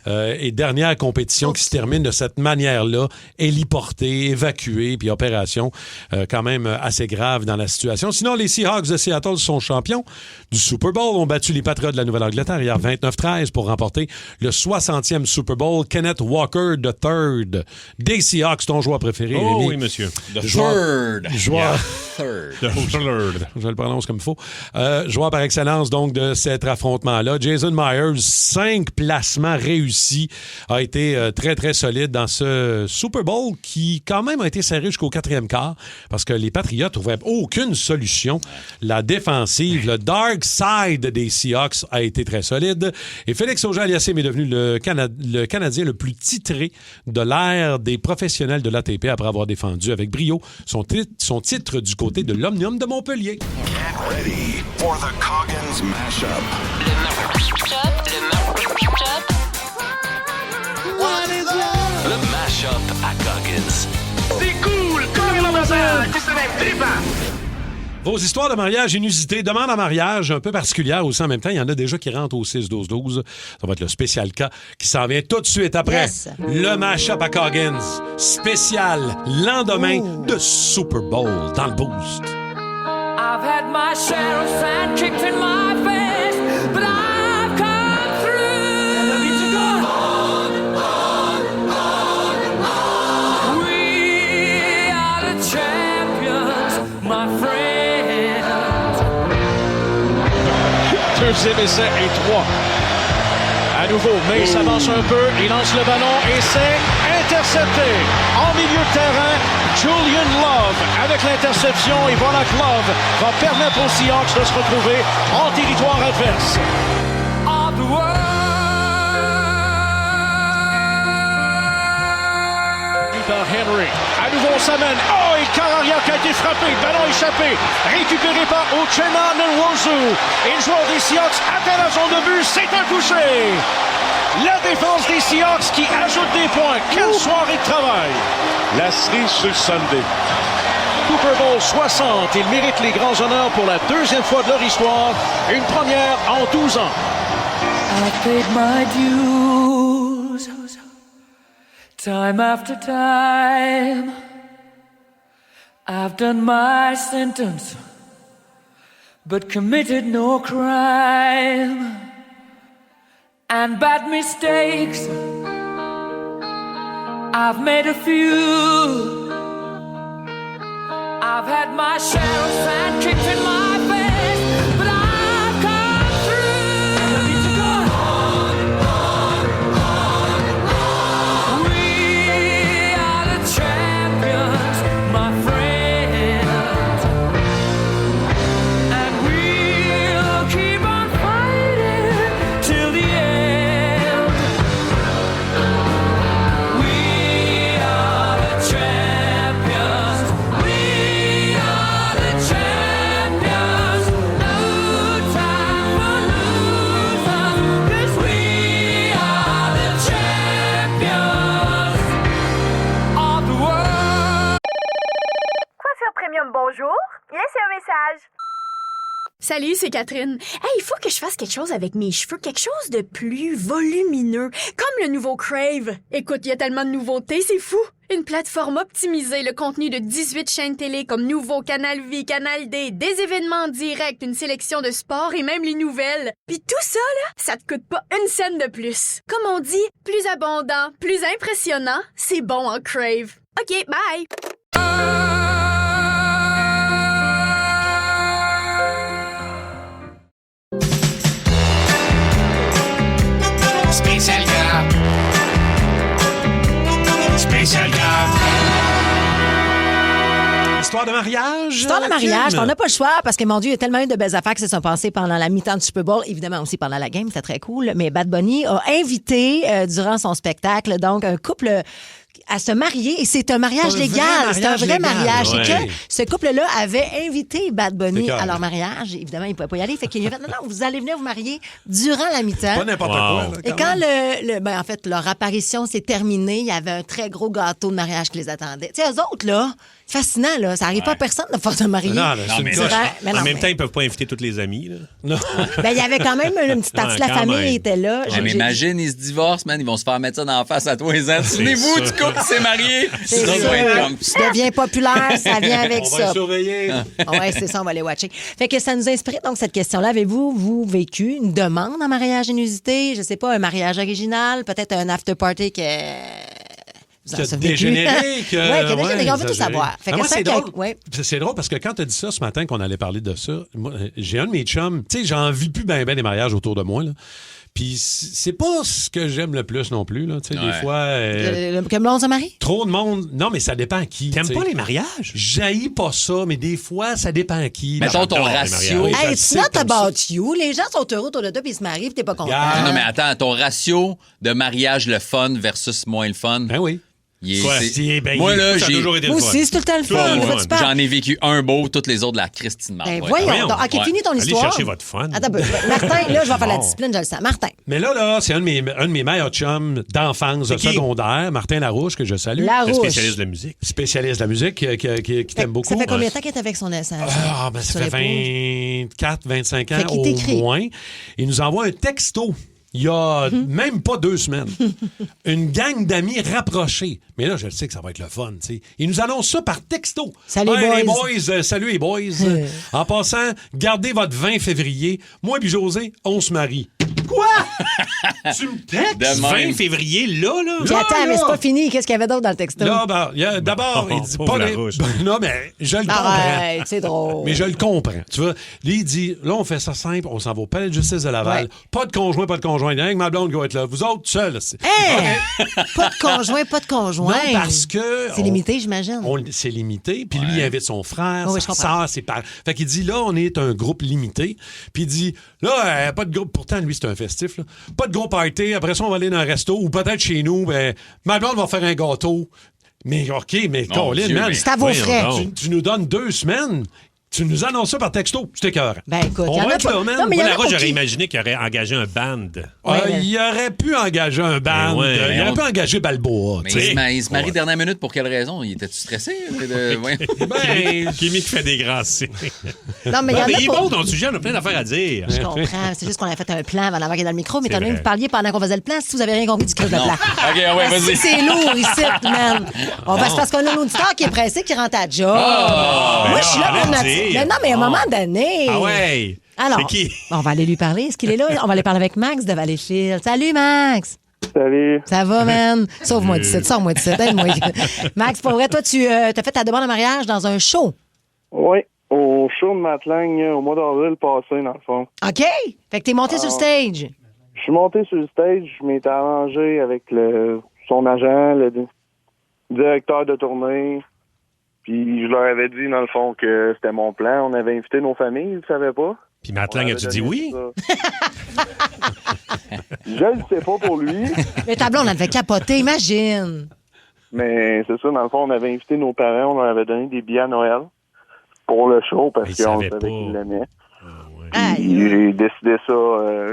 Et dernière compétition qui se termine de cette manière-là, héliportée, évacuée, puis opération quand même assez grave dans la situation. Sinon, les Seahawks de Seattle sont champions du Super Bowl. Ont battu les Patriots de la Nouvelle-Angleterre hier 29-13 pour remporter le 60e Super Bowl. Kenneth Walker III des Seahawks, ton joueur préféré, Oh Rémi. oui, monsieur. The third. Joueur. Yeah. Je le prononce comme il faut. Joueur par excellence, donc, de cet affrontement-là. Jason Myers, 5 placements réussis, a été très, très solide dans ce Super Bowl qui, quand même, a été serré jusqu'au 4e quart parce que les Patriots trouvaient aucune solution. La défensive, le dark side des Seahawks a été très solide. Et Félix Auger-Aliassime est devenu le Canadien le plus titré de l'ère des professionnels de l'ATP après avoir défendu avec brio son titre du côté de l'Omnium de Montpellier. Get ready for the Coggins Mashup. Le Mashup à Coggins. C'est cool! Comme on ça! Vos histoires de mariage inusitées, demandes en mariage un peu particulières aussi en même temps. Il y en a déjà qui rentrent au 6-12-12. Ça va être le spécial cas qui s'en vient tout de suite après. Yes. Le Mashup à Coggins. Spécial lendemain de Super Bowl dans le Boost. I've had my share of sand kicked in my face, but I've come through. We are the champions, my friends. Deuxième essai et 3. À nouveau, mais il s'avance un peu, il lance le ballon et c'est intercepté. En milieu de terrain, Julian Love avec l'interception et voilà que Love va permettre aux Seahawks de se retrouver en territoire adverse. Of the world. Par Henry. À nouveau, on s'amène. Oh, et Cararia qui a été frappé. Ballon échappé. Récupéré par Uchenna Nwosu. Et le joueur des Seahawks atteint la zone de but. C'est un touché. La défense des Seahawks qui ajoute des points. Quelle soirée de travail. La cerise sur le Sunday. Super Bowl 60. Ils méritent les grands honneurs pour la deuxième fois de leur histoire. Une première en 12 ans. I've paid my dues, time after time. I've done my sentence, but committed no crime. And bad mistakes, I've made a few. I've had my share of sand kicked in my face, but I've come through. We are the champions, my friends, and we'll keep on fighting till the end. We are the champions. We are the champions. No time for losers, 'cause we are the champions of the world. Coiffure Premium, bonjour. Laissez un message. Salut, c'est Catherine. Hey, il faut que je fasse quelque chose avec mes cheveux, quelque chose de plus volumineux, comme le nouveau Crave. Écoute, il y a tellement de nouveautés, c'est fou. Une plateforme optimisée, le contenu de 18 chaînes télé comme Nouveau, Canal Vie, Canal D, des événements en direct, une sélection de sports et même les nouvelles. Puis tout ça, là, ça te coûte pas une scène de plus. Comme on dit, plus abondant, plus impressionnant, c'est bon en Crave. OK, bye! Spécial gars. Spécial gars. Histoire de mariage. Histoire de mariage, Kim? on n'a pas le choix parce que, mon Dieu, il y a tellement eu de belles affaires qui se sont passées pendant la mi-temps du Super Bowl, évidemment aussi pendant la game, c'était très cool. Mais Bad Bunny a invité durant son spectacle, donc un couple à se marier et c'est un mariage C'est un légal. vrai C'est un vrai mariage mariage. légal. Et que ce couple-là avait invité Bad Bunny C'est à leur mariage. Évidemment, il ne pouvait pas y aller. Fait qu'il a fait, non, vous allez venir vous marier durant la mi-temps. Pas n'importe quoi. Là, Et quand en fait, leur apparition s'est terminée, il y avait un très gros gâteau de mariage qui les attendait. Tu sais, eux autres, là, c'est fascinant, là. Ça n'arrive pas à personne de faire se marier. En même temps, ils peuvent pas inviter tous les amis. Là. Non. Ben, il y avait quand même une petite partie de la quand famille même. qui était là. Mais imagine, ils se divorcent, man. Ils vont se faire mettre ça dans la face à tous les ans. Souvenez-vous du couple qui s'est marié. C'est Ça sûr. doit être comme Tu deviens populaire, ça vient avec On ça. va les surveiller. Oui, c'est ça, on va les watcher. Fait que ça nous inspire donc cette question-là. Avez-vous, vous, vécu une demande en mariage inusité? Je sais pas, un mariage original, peut-être un after-party que... Vous en Qui a souvenez plus? dégénéré. Oui, qui a dégénéré. On veut tout exagéré. savoir. Fait que Moi, c'est ça, drôle. ouais. C'est drôle parce que quand tu as dit ça ce matin qu'on allait parler de ça, moi, j'ai un de mes chums, tu sais, j'en vis plus ben des mariages autour de moi, là. Puis c'est pas ce que j'aime le plus non plus, là. Tu sais, des fois... Que le monde se marie? Trop de monde. Non, mais ça dépend à qui. T'aimes t'sais. pas les mariages? J'haïs pas ça, mais des fois, ça dépend à qui. Mettons ton J'adore les ratio. mariages. Oui, Hey, je it's sais not comme ça. about you. Les gens sont heureux autour de toi puis ils se marient puis t'es pas content. Ah, non, mais attends, ton ratio de mariage le fun versus moins le fun. Ben oui. Quoi? Moi, là, ça a j'ai. toujours été le Moi fun. aussi, c'est tout le temps le fun. Toujours De quoi le tu parles? J'en ai vécu un beau, toutes les autres de la Christine Martin. Ben voyons. Donc, OK, finis ton Allez histoire. chercher votre fun. Attends, Martin, là, je vais faire la Bon. discipline, je le sens. Martin. Mais là, c'est un de mes meilleurs chums d'enfance, de C'est qui? secondaire, Martin Larouche, que je salue. Larouche. Spécialiste de la musique. Spécialiste de la musique qui t'aime beaucoup. Ça fait combien de temps qu'il est avec son essence? Ah, ben, ça fait 24, 25 ans Fait qu'il t'écrit. au moins. Il nous envoie un texto. Il y a même pas 2 semaines. Une gang d'amis rapprochés. Mais là, je le sais que ça va être le fun, tu sais. Il nous annonce ça par texto. Salut, Hey, boys. les boys. Salut, les boys. En passant, gardez votre 20 février. Moi et José, on se marie. Quoi? Tu me textes? De même. 20 février, là. Puis attends, mais c'est pas fini. Qu'est-ce qu'il y avait d'autre dans le texto? Là, ben, d'abord, il dit Pauvre pas... Larouche. Non, mais je le comprends. Arrête, c'est drôle. Mais je le comprends. Tu vois, lui, il dit, là, on fait ça simple, on s'en va au palais de justice de Laval. Ouais. Pas de conjoint, pas de conjoint. Il y a rien que ma blonde qui va être là. Vous autres, seuls. Hey! Pas de conjoint, pas de conjoint. Non, parce que... C'est limité, j'imagine. C'est limité. Puis lui, il invite son frère, Oui, je sa comprends. sœur, ses parents. Fait qu'il dit, là, on est un groupe limité. Puis il dit, là, pas de groupe... Pourtant, lui, c'est un festif, là. Pas de gros party. Après ça, on va aller dans un resto. Ou peut-être chez nous, ben, ma blonde va faire un gâteau. Mais OK, mais Mon Colin, Dieu, man... mais- C'est à vos frais. Tu nous donnes 2 semaines. Tu nous annonces ça par texto. C'était cœur. Ben écoute, On il y en va a être pas. là, man. Non, mais il y Moi, en a Larouche, pour j'aurais qui? imaginé qu'il aurait engagé un band. Il aurait pu engager un band. Ouais, il aurait on- pu engager Balboa. Mais tu sais. il se marie dernière minute pour quelle raison? Il était-tu stressé? Ben, Kimi qui fait des grands signes. Non, mais il y en Mais a il est pour... bon, ton sujet, on a plein d'affaires à dire. Je comprends. C'est juste qu'on a fait un plan avant d'embarquer dans le micro, mais C'est étant donné que vrai. vous parliez pendant qu'on faisait le plan, si vous avez rien compris du crush de Non. plan. OK, ouais, Parce vas-y. que c'est lourd ici, man. C'est parce qu'on a un auditeur qui est pressé, qui rentre à job. Moi, je suis là pour notre... dire. Mais non, mais à un moment donné... Ah ouais. Alors, C'est qui? on va aller lui parler. Est-ce qu'il est là? On va aller parler avec Max de Valleyfield. Salut, Max! Salut. Ça va, man? Sauve-moi d'ici, sors-moi d'ici, aide-moi. Max, pour vrai, toi, tu as fait ta demande en mariage dans un show. Oui, au show de Matelagne au mois d'avril passé, dans le fond. OK? Fait que t'es monté sur le stage. Je suis monté sur le stage, je m'étais arrangé avec son agent, le directeur de tournée. Puis je leur avais dit, dans le fond, que c'était mon plan. On avait invité nos familles, ils ne savaient pas. Puis Matlang, as-tu dit oui? Je le sais pas pour lui. Le tableau, on avait capoté, imagine. Mais c'est ça, dans le fond, on avait invité nos parents, on leur avait donné des billets à Noël pour le show parce Ils qu'on savaient savait pas. qu'ils l'aimaient. Aïe. J'ai décidé ça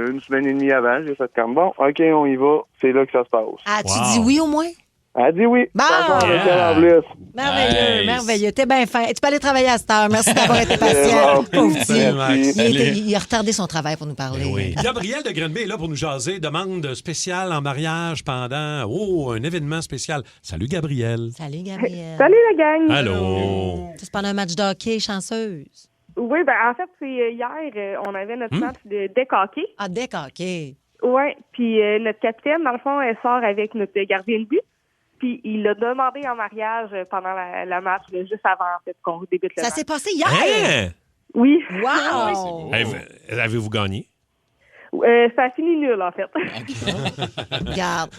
une semaine et demie avant. J'ai fait comme, bon, OK, on y va. C'est là que ça se passe. As-tu dit oui au moins? Elle a dit oui. Bon! Encore avec elle en plus. Merveilleux, Nice. merveilleux. T'es bien fin. Tu peux aller travailler à cette heure. Merci d'avoir été patient. Pauvre petit. Il a retardé son travail pour nous parler. Gabriel de Grenby est là pour nous jaser. Demande spéciale en mariage pendant un événement spécial. Salut, Gabriel. Salut, Gabriel. Salut la gang! Allô. C'est pendant un match de hockey, chanceuse. Oui, ben en fait, c'est hier, on avait notre match de deck hockey. Ah, deck hockey. Oui, puis notre capitaine, dans le fond, elle sort avec notre gardien de but. Puis il l'a demandé en mariage pendant la match, là, juste avant en fait, qu'on débute le match. Ça s'est passé hier? Hein? Oui. Wow! Avez-vous gagné? Ça a fini nul, en fait. Regarde.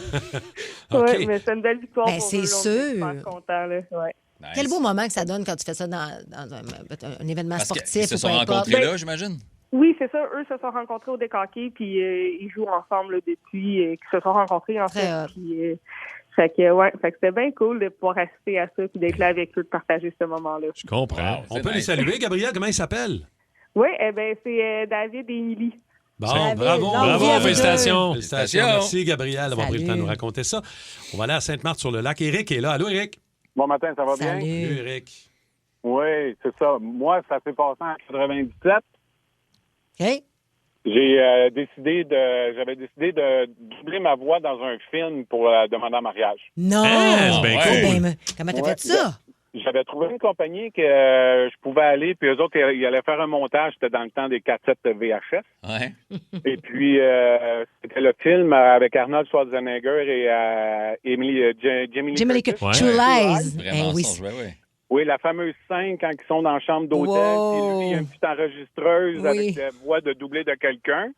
Oui, mais c'est une belle victoire Ben, pour c'est eux. sûr. On est super contents, là. Ouais. Quel beau moment que ça donne quand tu fais ça dans un événement Parce sportif. qu'ils se ou sont peu importe. rencontrés là, j'imagine? Oui, c'est ça. Eux se sont rencontrés au deck hockey, puis ils jouent ensemble là, depuis qu'ils se sont rencontrés, en Très fait. hot. Puis Fait que c'était bien cool de pouvoir assister à ça puis d'être là avec eux, de partager ce moment-là. Je comprends. On peut les saluer, Gabriel. Comment ils s'appellent? Oui, c'est David et Émilie. Bon, David, bravo, félicitations. Merci, Gabriel, d'avoir pris le temps de nous raconter ça. On va aller à Sainte-Marthe-sur-le-Lac. Éric est là. Allô, Éric? Bon matin, ça va bien? Salut, Éric. Oui, c'est ça. Moi, ça s'est passé en 97. OK. J'avais décidé de doubler ma voix dans un film pour demander en mariage. Non! c'est bien cool. Ben, comment t'as fait ça? J'avais trouvé une compagnie que je pouvais aller, puis eux autres, ils allaient faire un montage. C'était dans le temps des cassettes VHS. Ouais. Et puis, c'était le film avec Arnold Schwarzenegger et Jamie Lee Curtis. True Lies. Vraiment, oui. son jouet, oui. Oui, la fameuse scène quand ils sont dans la chambre d'hôtel, Wow. puis lui, il y a une petite enregistreuse Oui. avec la voix de doublé de quelqu'un.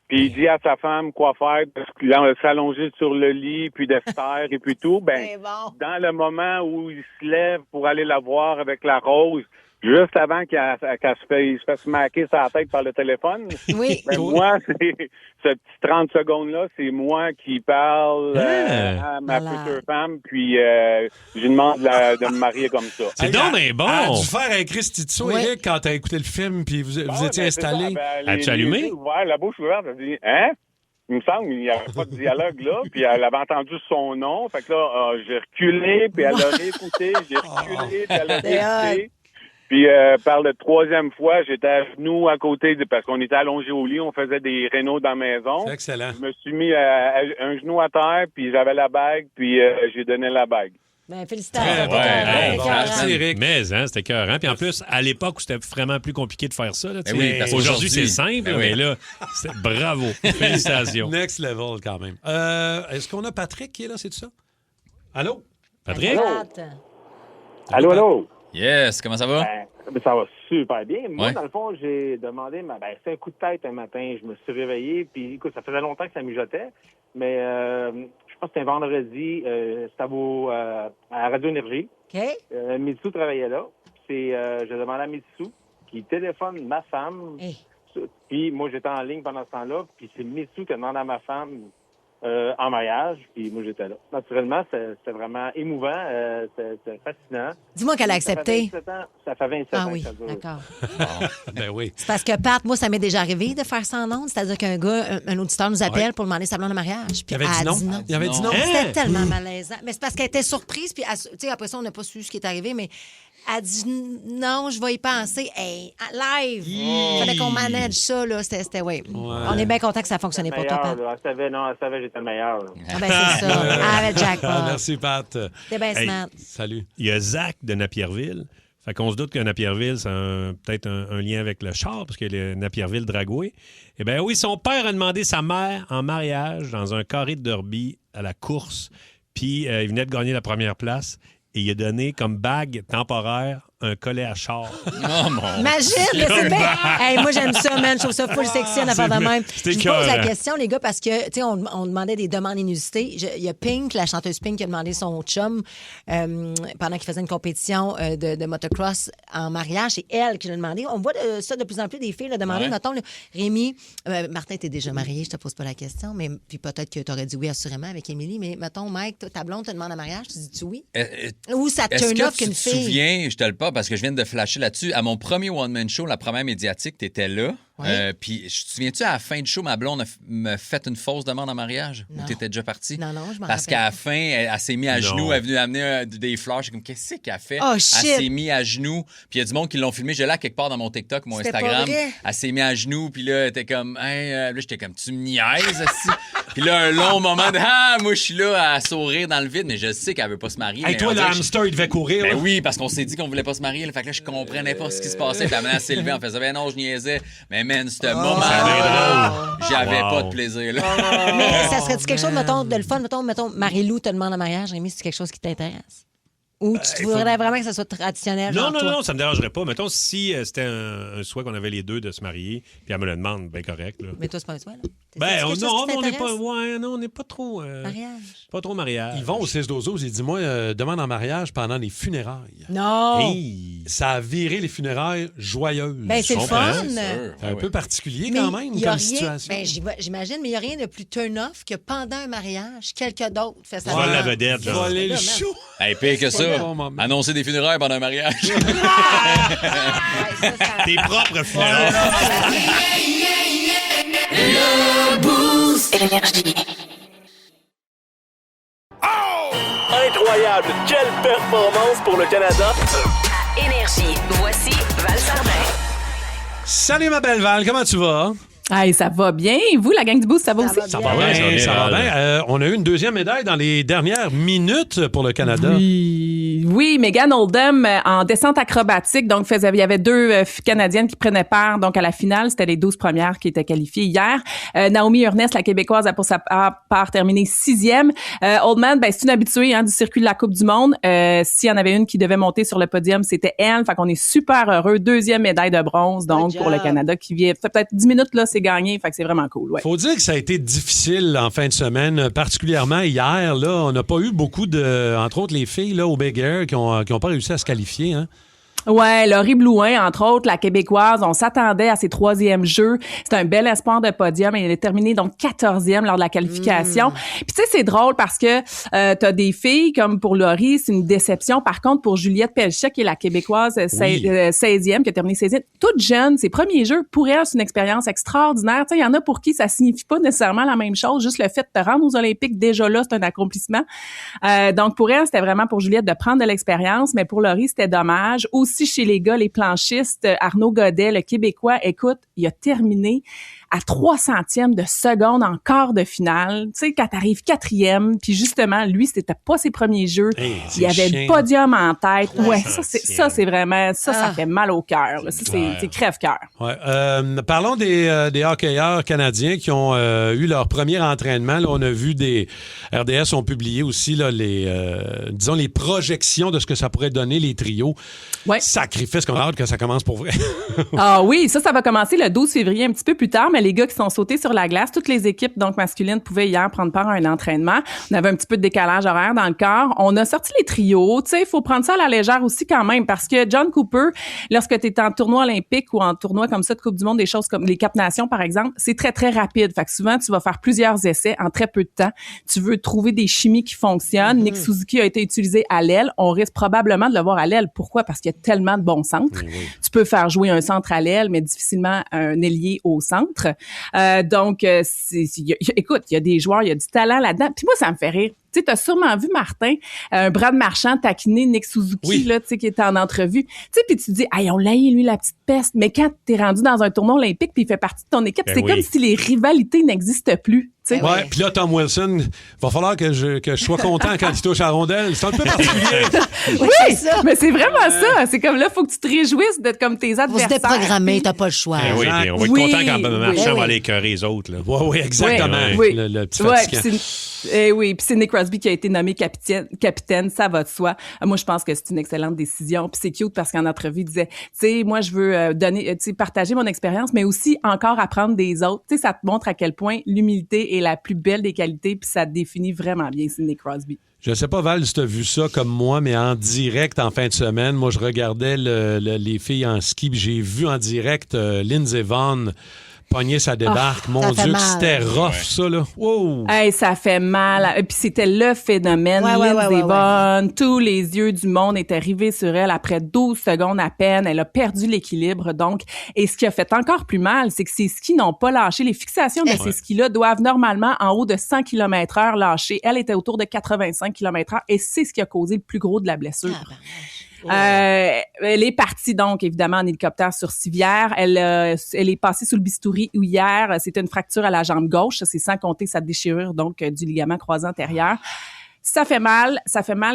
Puis il dit à sa femme quoi faire, de s'allonger sur le lit, puis de se taire, et puis tout. Ben, dans le moment où il se lève pour aller la voir avec la rose, juste avant qu'il se fasse smacker sa tête par le téléphone, Oui. ben, moi, c'est ce petit 30 secondes-là, c'est moi qui parle à ma future femme, puis je lui demande de me marier comme ça. C'est donc bien bon. A dû faire un Christy de ça, Éric, quand t'as écouté le film, puis vous étiez installé. As-tu allumé? Les yeux ouverts, la bouche ouverte, elle dit « Hein? » Il me semble qu'il n'y avait pas de dialogue là, puis elle avait entendu son nom, fait que là, j'ai reculé, puis elle a réécouté, j'ai reculé, puis elle a réécouté. Puis, par la troisième fois, j'étais à genoux à côté, parce qu'on était allongés au lit, on faisait des rénaux dans la maison. C'est excellent. Je me suis mis un genou à terre, puis j'avais la bague, puis j'ai donné la bague. Ben, félicitations. Merci, Éric. Mais c'était écœurant. Puis en plus, à l'époque où c'était vraiment plus compliqué de faire ça, là, Ben oui, parce aujourd'hui, c'est qu'aujourd'hui- simple, Ben oui. mais là, bravo. Félicitations. Next level, quand même. Est-ce qu'on a Patrick qui est là, c'est ça? Allô? Patrick? Allô? Yes, comment ça va? Ben, ça va super bien. Moi, Ouais. dans le fond, j'ai demandé, c'est un coup de tête un matin. Je me suis réveillé, puis écoute, ça faisait longtemps que ça mijotait, mais je pense que c'était un vendredi, c'était à Radio Énergie. OK. Mitsu travaillait là. Je demandais à Mitsu, qui téléphone ma femme. Puis moi, j'étais en ligne pendant ce temps-là, puis c'est Mitsu qui a demandé à ma femme en mariage, puis moi, j'étais là. Naturellement, c'était vraiment émouvant, c'était fascinant. Dis-moi qu'elle a accepté. Ça fait 27 Ah ans oui, que ça dure. d'accord. Ben oui. C'est parce que, Pat, moi, ça m'est déjà arrivé de faire ça en ondes. C'est-à-dire qu'un gars, un auditeur nous appelle pour demander sa blonde en mariage. Puis Il avait dit elle non. dit non. Il avait dit non. C'était tellement malaisant. Mais c'est parce qu'elle était surprise. Puis, tu sais, après ça, on n'a pas su ce qui est arrivé, mais elle dit non, je vais y penser. Hey, live. Il fallait qu'on manage ça, là. C'était oui. On est bien content que ça a fonctionné pour toi, Pat. Elle savait que j'étais le meilleur. Là. Ah, ben, c'est ça. Avec Jackpot. Merci, Pat. T'es bien smart. Salut. Il y a Zach de Napierville. Fait qu'on se doute que Napierville, c'est peut-être un lien avec le char, parce que le Napierville Dragoué. Eh bien oui, son père a demandé sa mère en mariage dans un carré de derby à la course. Puis il venait de gagner la première place. Et il a donné comme bague temporaire un collet à char. Oh, mon... Imagine, là, c'est bien. Hey, moi, j'aime ça, man. Je trouve ça full sexy, une affaire de même. c'est Je vous pose la écœurant. question, les gars, parce que, tu sais, on demandait des demandes inusitées. Il y a Pink, la chanteuse Pink, qui a demandé son chum pendant qu'il faisait une compétition de motocross en mariage. C'est elle qui l'a demandé. On voit ça de plus en plus des filles le demander. Ouais. Mettons, là, Rémi, Martin, t'es déjà marié, je te pose pas la question, mais puis peut-être que t'aurais dit oui, assurément, avec Émilie. Mais mettons, Mike, ta blonde te demande en mariage, tu dis-tu oui? Ou ça te Est-ce turn off que tu qu'une te fille? souviens, je te le pas parce que je viens de flasher là-dessus, à mon premier one-man show, la première médiatique, t'étais là. Ouais. Puis, te souviens-tu, à la fin du show, ma blonde me fait une fausse demande en mariage? Non. Ou t'étais déjà parti? Non, je m'en Parce rappelle qu'à la pas. fin, elle s'est mise à Non. genoux, elle est venue amener des fleurs. Je suis comme, qu'est-ce qu'elle fait? Oh, Elle shit! s'est mise à genoux. Puis il y a du monde qui l'ont filmé. J'ai là quelque part dans mon TikTok, mon C'était pas Instagram. vrai? Elle s'est mise à genoux. Puis là, elle était comme, hey, là, j'étais comme, tu me niaises, aussi. Puis là, un long moment de, moi, je suis là à sourire dans le vide, mais je sais qu'elle veut pas se marier. Hey, mais toi, on le dirait que hamster, il devait courir. ben là. oui, parce qu'on s'est dit qu'on voulait pas se marier. Là. Fait que là, je comprenais pas ce qui se passait. Puis la menace s'est levée. On faisait, ben non, je niaisais. Mais man, ce moment-là, j'avais pas de plaisir. Là. Mais ça serait-tu quelque chose, mettons, de le fun? Mettons, Marie-Lou te demande en mariage. Rémi, c'est quelque chose qui t'intéresse? Ou tu voudrais vraiment que ça soit traditionnel? Non, ça me dérangerait pas. Mettons, si c'était un souhait qu'on avait les deux de se marier, puis elle me le demande, bien correct. Là. Mais toi, c'est pas un souhait, là? On n'est pas trop... mariage? Pas trop mariage. Ils vont au 6-12-12, il dit, moi, demande en mariage pendant les funérailles. Non! Hey, ça a viré les funérailles joyeuses. Ben, c'est le fun! C'est un peu particulier quand même, comme situation. Ben, j'imagine, mais il n'y a rien de plus turn-off que pendant un mariage, quelqu'un d'autre fait ça. Vol la vedette. Voler le show. Hey, pire que ça, annoncer des funérailles pendant un mariage. Tes propres funérailles. Le Boost Énergie. Incroyable! Quelle performance pour le Canada! À Énergie, voici Val Sardin. Salut ma belle Val, comment tu vas? Hey, ça va bien. Vous, la gang du Boost, ça va aussi? Ça va bien. On a eu une deuxième médaille dans les dernières minutes pour le Canada. Oui, Megan Oldham en descente acrobatique. Donc, il y avait 2 Canadiennes qui prenaient part donc à la finale. C'était les 12 premières qui étaient qualifiées hier. Naomi Urness, la Québécoise, a pour sa part terminé 6e. Oldham, c'est une habituée du circuit de la Coupe du Monde. S'il y en avait une qui devait monter sur le podium, c'était elle. Fait qu'on est super heureux. 2e médaille de bronze, donc, pour le Canada qui vient. Fait peut-être 10 minutes, là, c'est gagné. Fait que c'est vraiment cool. Ouais. Faut dire que ça a été difficile en fin de semaine, particulièrement hier. Là, on n'a pas eu beaucoup entre autres les filles là, au Big Air qui ont pas réussi à se qualifier. Hein? Ouais, Laurie Blouin, entre autres, la Québécoise, on s'attendait à ses 3e jeux. C'était un bel espoir de podium et elle est terminée donc 14e lors de la qualification. Puis tu sais, c'est drôle parce que t'as des filles comme pour Laurie, c'est une déception. Par contre, pour Juliette Pelchat, qui est la Québécoise 16e, qui a terminé 16e, toute jeune, ses premiers jeux, pour elle, c'est une expérience extraordinaire. Tu sais, il y en a pour qui ça signifie pas nécessairement la même chose. Juste le fait de te rendre aux Olympiques, déjà là, c'est un accomplissement. Donc pour elle, c'était vraiment pour Juliette de prendre de l'expérience, mais pour Laurie, c'était dommage. Aussi chez les gars, les planchistes, Arnaud Godet, le Québécois, écoute, il a terminé à 300e de seconde en quart de finale. Tu sais, quand t'arrives 4e, puis justement, lui, c'était pas ses premiers jeux. Il y avait le podium en tête. Ouais, ça c'est vraiment, ça fait mal au cœur. Ça, c'est crève-cœur. Ouais. Parlons des hockeyeurs canadiens qui ont eu leur premier entraînement. Là, on a vu des RDS ont publié aussi là, disons les projections de ce que ça pourrait donner les trios. Ouais. Sacrifice qu'on a hâte que ça commence pour vrai. Ah oui, ça va commencer le 12 février, un petit peu plus tard, mais les gars qui sont sautés sur la glace, toutes les équipes donc masculines pouvaient hier prendre part à un entraînement. On avait un petit peu de décalage horaire dans le corps. On a sorti les trios. Tu sais, il faut prendre ça à la légère aussi quand même, parce que John Cooper, lorsque tu es en tournoi olympique ou en tournoi comme ça de Coupe du Monde, des choses comme les Cap Nations par exemple, c'est très, très rapide. Fait que souvent, tu vas faire plusieurs essais en très peu de temps. Tu veux trouver des chimies qui fonctionnent. Nick Suzuki a été utilisé à l'aile. On risque probablement de le voir à l'aile. Pourquoi? Parce qu'il y a tellement de bons centres. Oui. Tu peux faire jouer un centre à l'aile, mais difficilement un ailier au centre. Donc, écoute, il y a des joueurs, il y a du talent là-dedans. Puis moi, ça me fait rire. Tu sais, t'as sûrement vu, Martin, Brad Marchand taquiner Nick Suzuki, là, tu sais, qui était en entrevue. Tu sais, puis tu te dis, on l'a eu, lui, la petite peste. Mais quand t'es rendu dans un tournoi olympique puis il fait partie de ton équipe, c'est comme si les rivalités n'existent plus. Ouais, puis là, Tom Wilson, il va falloir que je sois content quand il touche à la rondelle. C'est un peu particulier. Oui, mais c'est vraiment ça. C'est comme là, il faut que tu te réjouisses d'être comme tes adversaires. Faut se déprogrammer, t'as pas le choix. Oui, on va être content quand Marchand va aller écœurer les autres. Oui, exactement. Oui. Le petit fatigant. Oui, puis c'est Nick Crosby qui a été nommé capitaine, ça va de soi. Moi, je pense que c'est une excellente décision. Puis c'est cute parce qu'en entrevue, il disait, tu sais, moi, je veux partager mon expérience, mais aussi encore apprendre des autres. Tu sais, ça te montre à quel point l'humilité est la plus belle des qualités, puis ça définit vraiment bien Sidney Crosby. Je sais pas, Val, si tu as vu ça comme moi, mais en direct, en fin de semaine, moi, je regardais les filles en ski, puis j'ai vu en direct Lindsey Vonn pogner sa débarque. Mon Dieu, que c'était rough, ça, là. Wow! Hey, ça fait mal. Puis c'était le phénomène. Lindsey Vonn, tous les yeux du monde étaient rivés sur elle après 12 secondes à peine. Elle a perdu l'équilibre, donc. Et ce qui a fait encore plus mal, c'est que ces skis n'ont pas lâché. Les fixations de ces skis-là doivent normalement en haut de 100 km/h lâcher. Elle était autour de 85 km/h et c'est ce qui a causé le plus gros de la blessure. Elle est partie donc évidemment en hélicoptère sur civière. Elle est passée sous le bistouri hier. C'était une fracture à la jambe gauche. C'est sans compter sa déchirure donc du ligament croisé antérieur. Ça fait mal,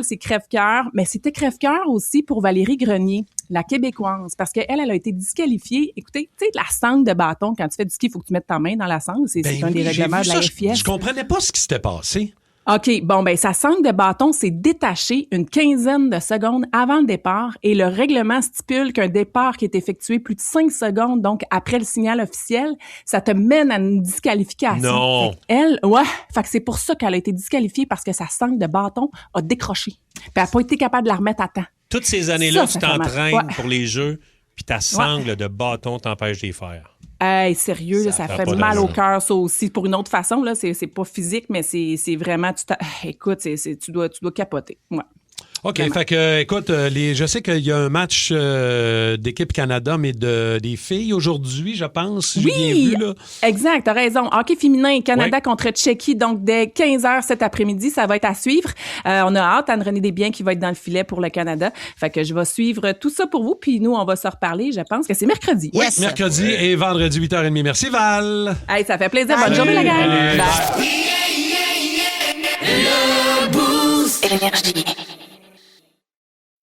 c'est crève-cœur, mais c'était crève-cœur aussi pour Valérie Grenier, la Québécoise, parce qu'elle a été disqualifiée. Écoutez, tu sais, la sangle de bâton, quand tu fais du ski, il faut que tu mettes ta main dans la sangle. C'est un des règlements de la FIS. Je comprenais pas ce qui s'était passé. OK, bon, ben sa sangle de bâton s'est détachée une quinzaine de secondes avant le départ et le règlement stipule qu'un départ qui est effectué plus de 5 secondes, donc après le signal officiel, ça te mène à une disqualification. Non! Fait que c'est pour ça qu'elle a été disqualifiée parce que sa sangle de bâton a décroché. Puis elle n'a pas été capable de la remettre à temps. Toutes ces années-là, Ça tu fait mal. t'entraînes Ouais. pour les jeux, puis ta sangle de bâton t'empêche de les faire. Hey, sérieux, là, ça Ça a fait pas mal au d'allure. cœur, ça aussi. Pour une autre façon, là, c'est pas physique, mais c'est vraiment... Écoute, tu dois capoter. Ouais. OK, fait que, écoute, je sais qu'il y a un match d'équipe Canada, mais des filles aujourd'hui, je pense, si j'ai bien vu, là. Exact, t'as raison. Hockey féminin, Canada contre Tchéquie, donc dès 15h cet après-midi, ça va être à suivre. On a hâte, Anne-Renée Desbiens qui va être dans le filet pour le Canada. Fait que je vais suivre tout ça pour vous, puis nous, on va se reparler, je pense que c'est mercredi. Oui, mercredi et vendredi 8h30. Merci, Val. Hey, ça fait plaisir. Bonne journée, la gang. Allez. Bye. Énergie.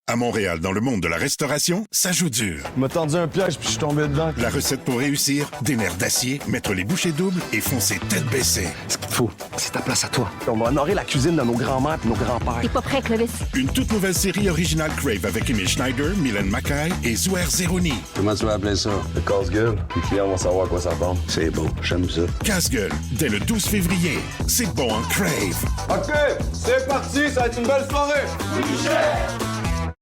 À Montréal, dans le monde de la restauration, ça joue dur. Il m'a tendu un piège puis je suis tombé dedans. La recette pour réussir, des nerfs d'acier, mettre les bouchées doubles et foncer tête baissée. Ce qu'il te faut, c'est ta place à toi. On va honorer la cuisine de nos grands-mères et nos grands-pères. T'es pas prêt, Clovis? Une toute nouvelle série originale Crave avec Emile Schneider, Mylène Mackay et Zouer Zeroni. Comment tu vas appeler ça? Le casse-gueule. Les clients vont savoir à quoi ça ressemble. C'est beau, j'aime ça. Casse-gueule, dès le 12 février. C'est bon en Crave. OK, c'est parti, ça va être une belle soirée.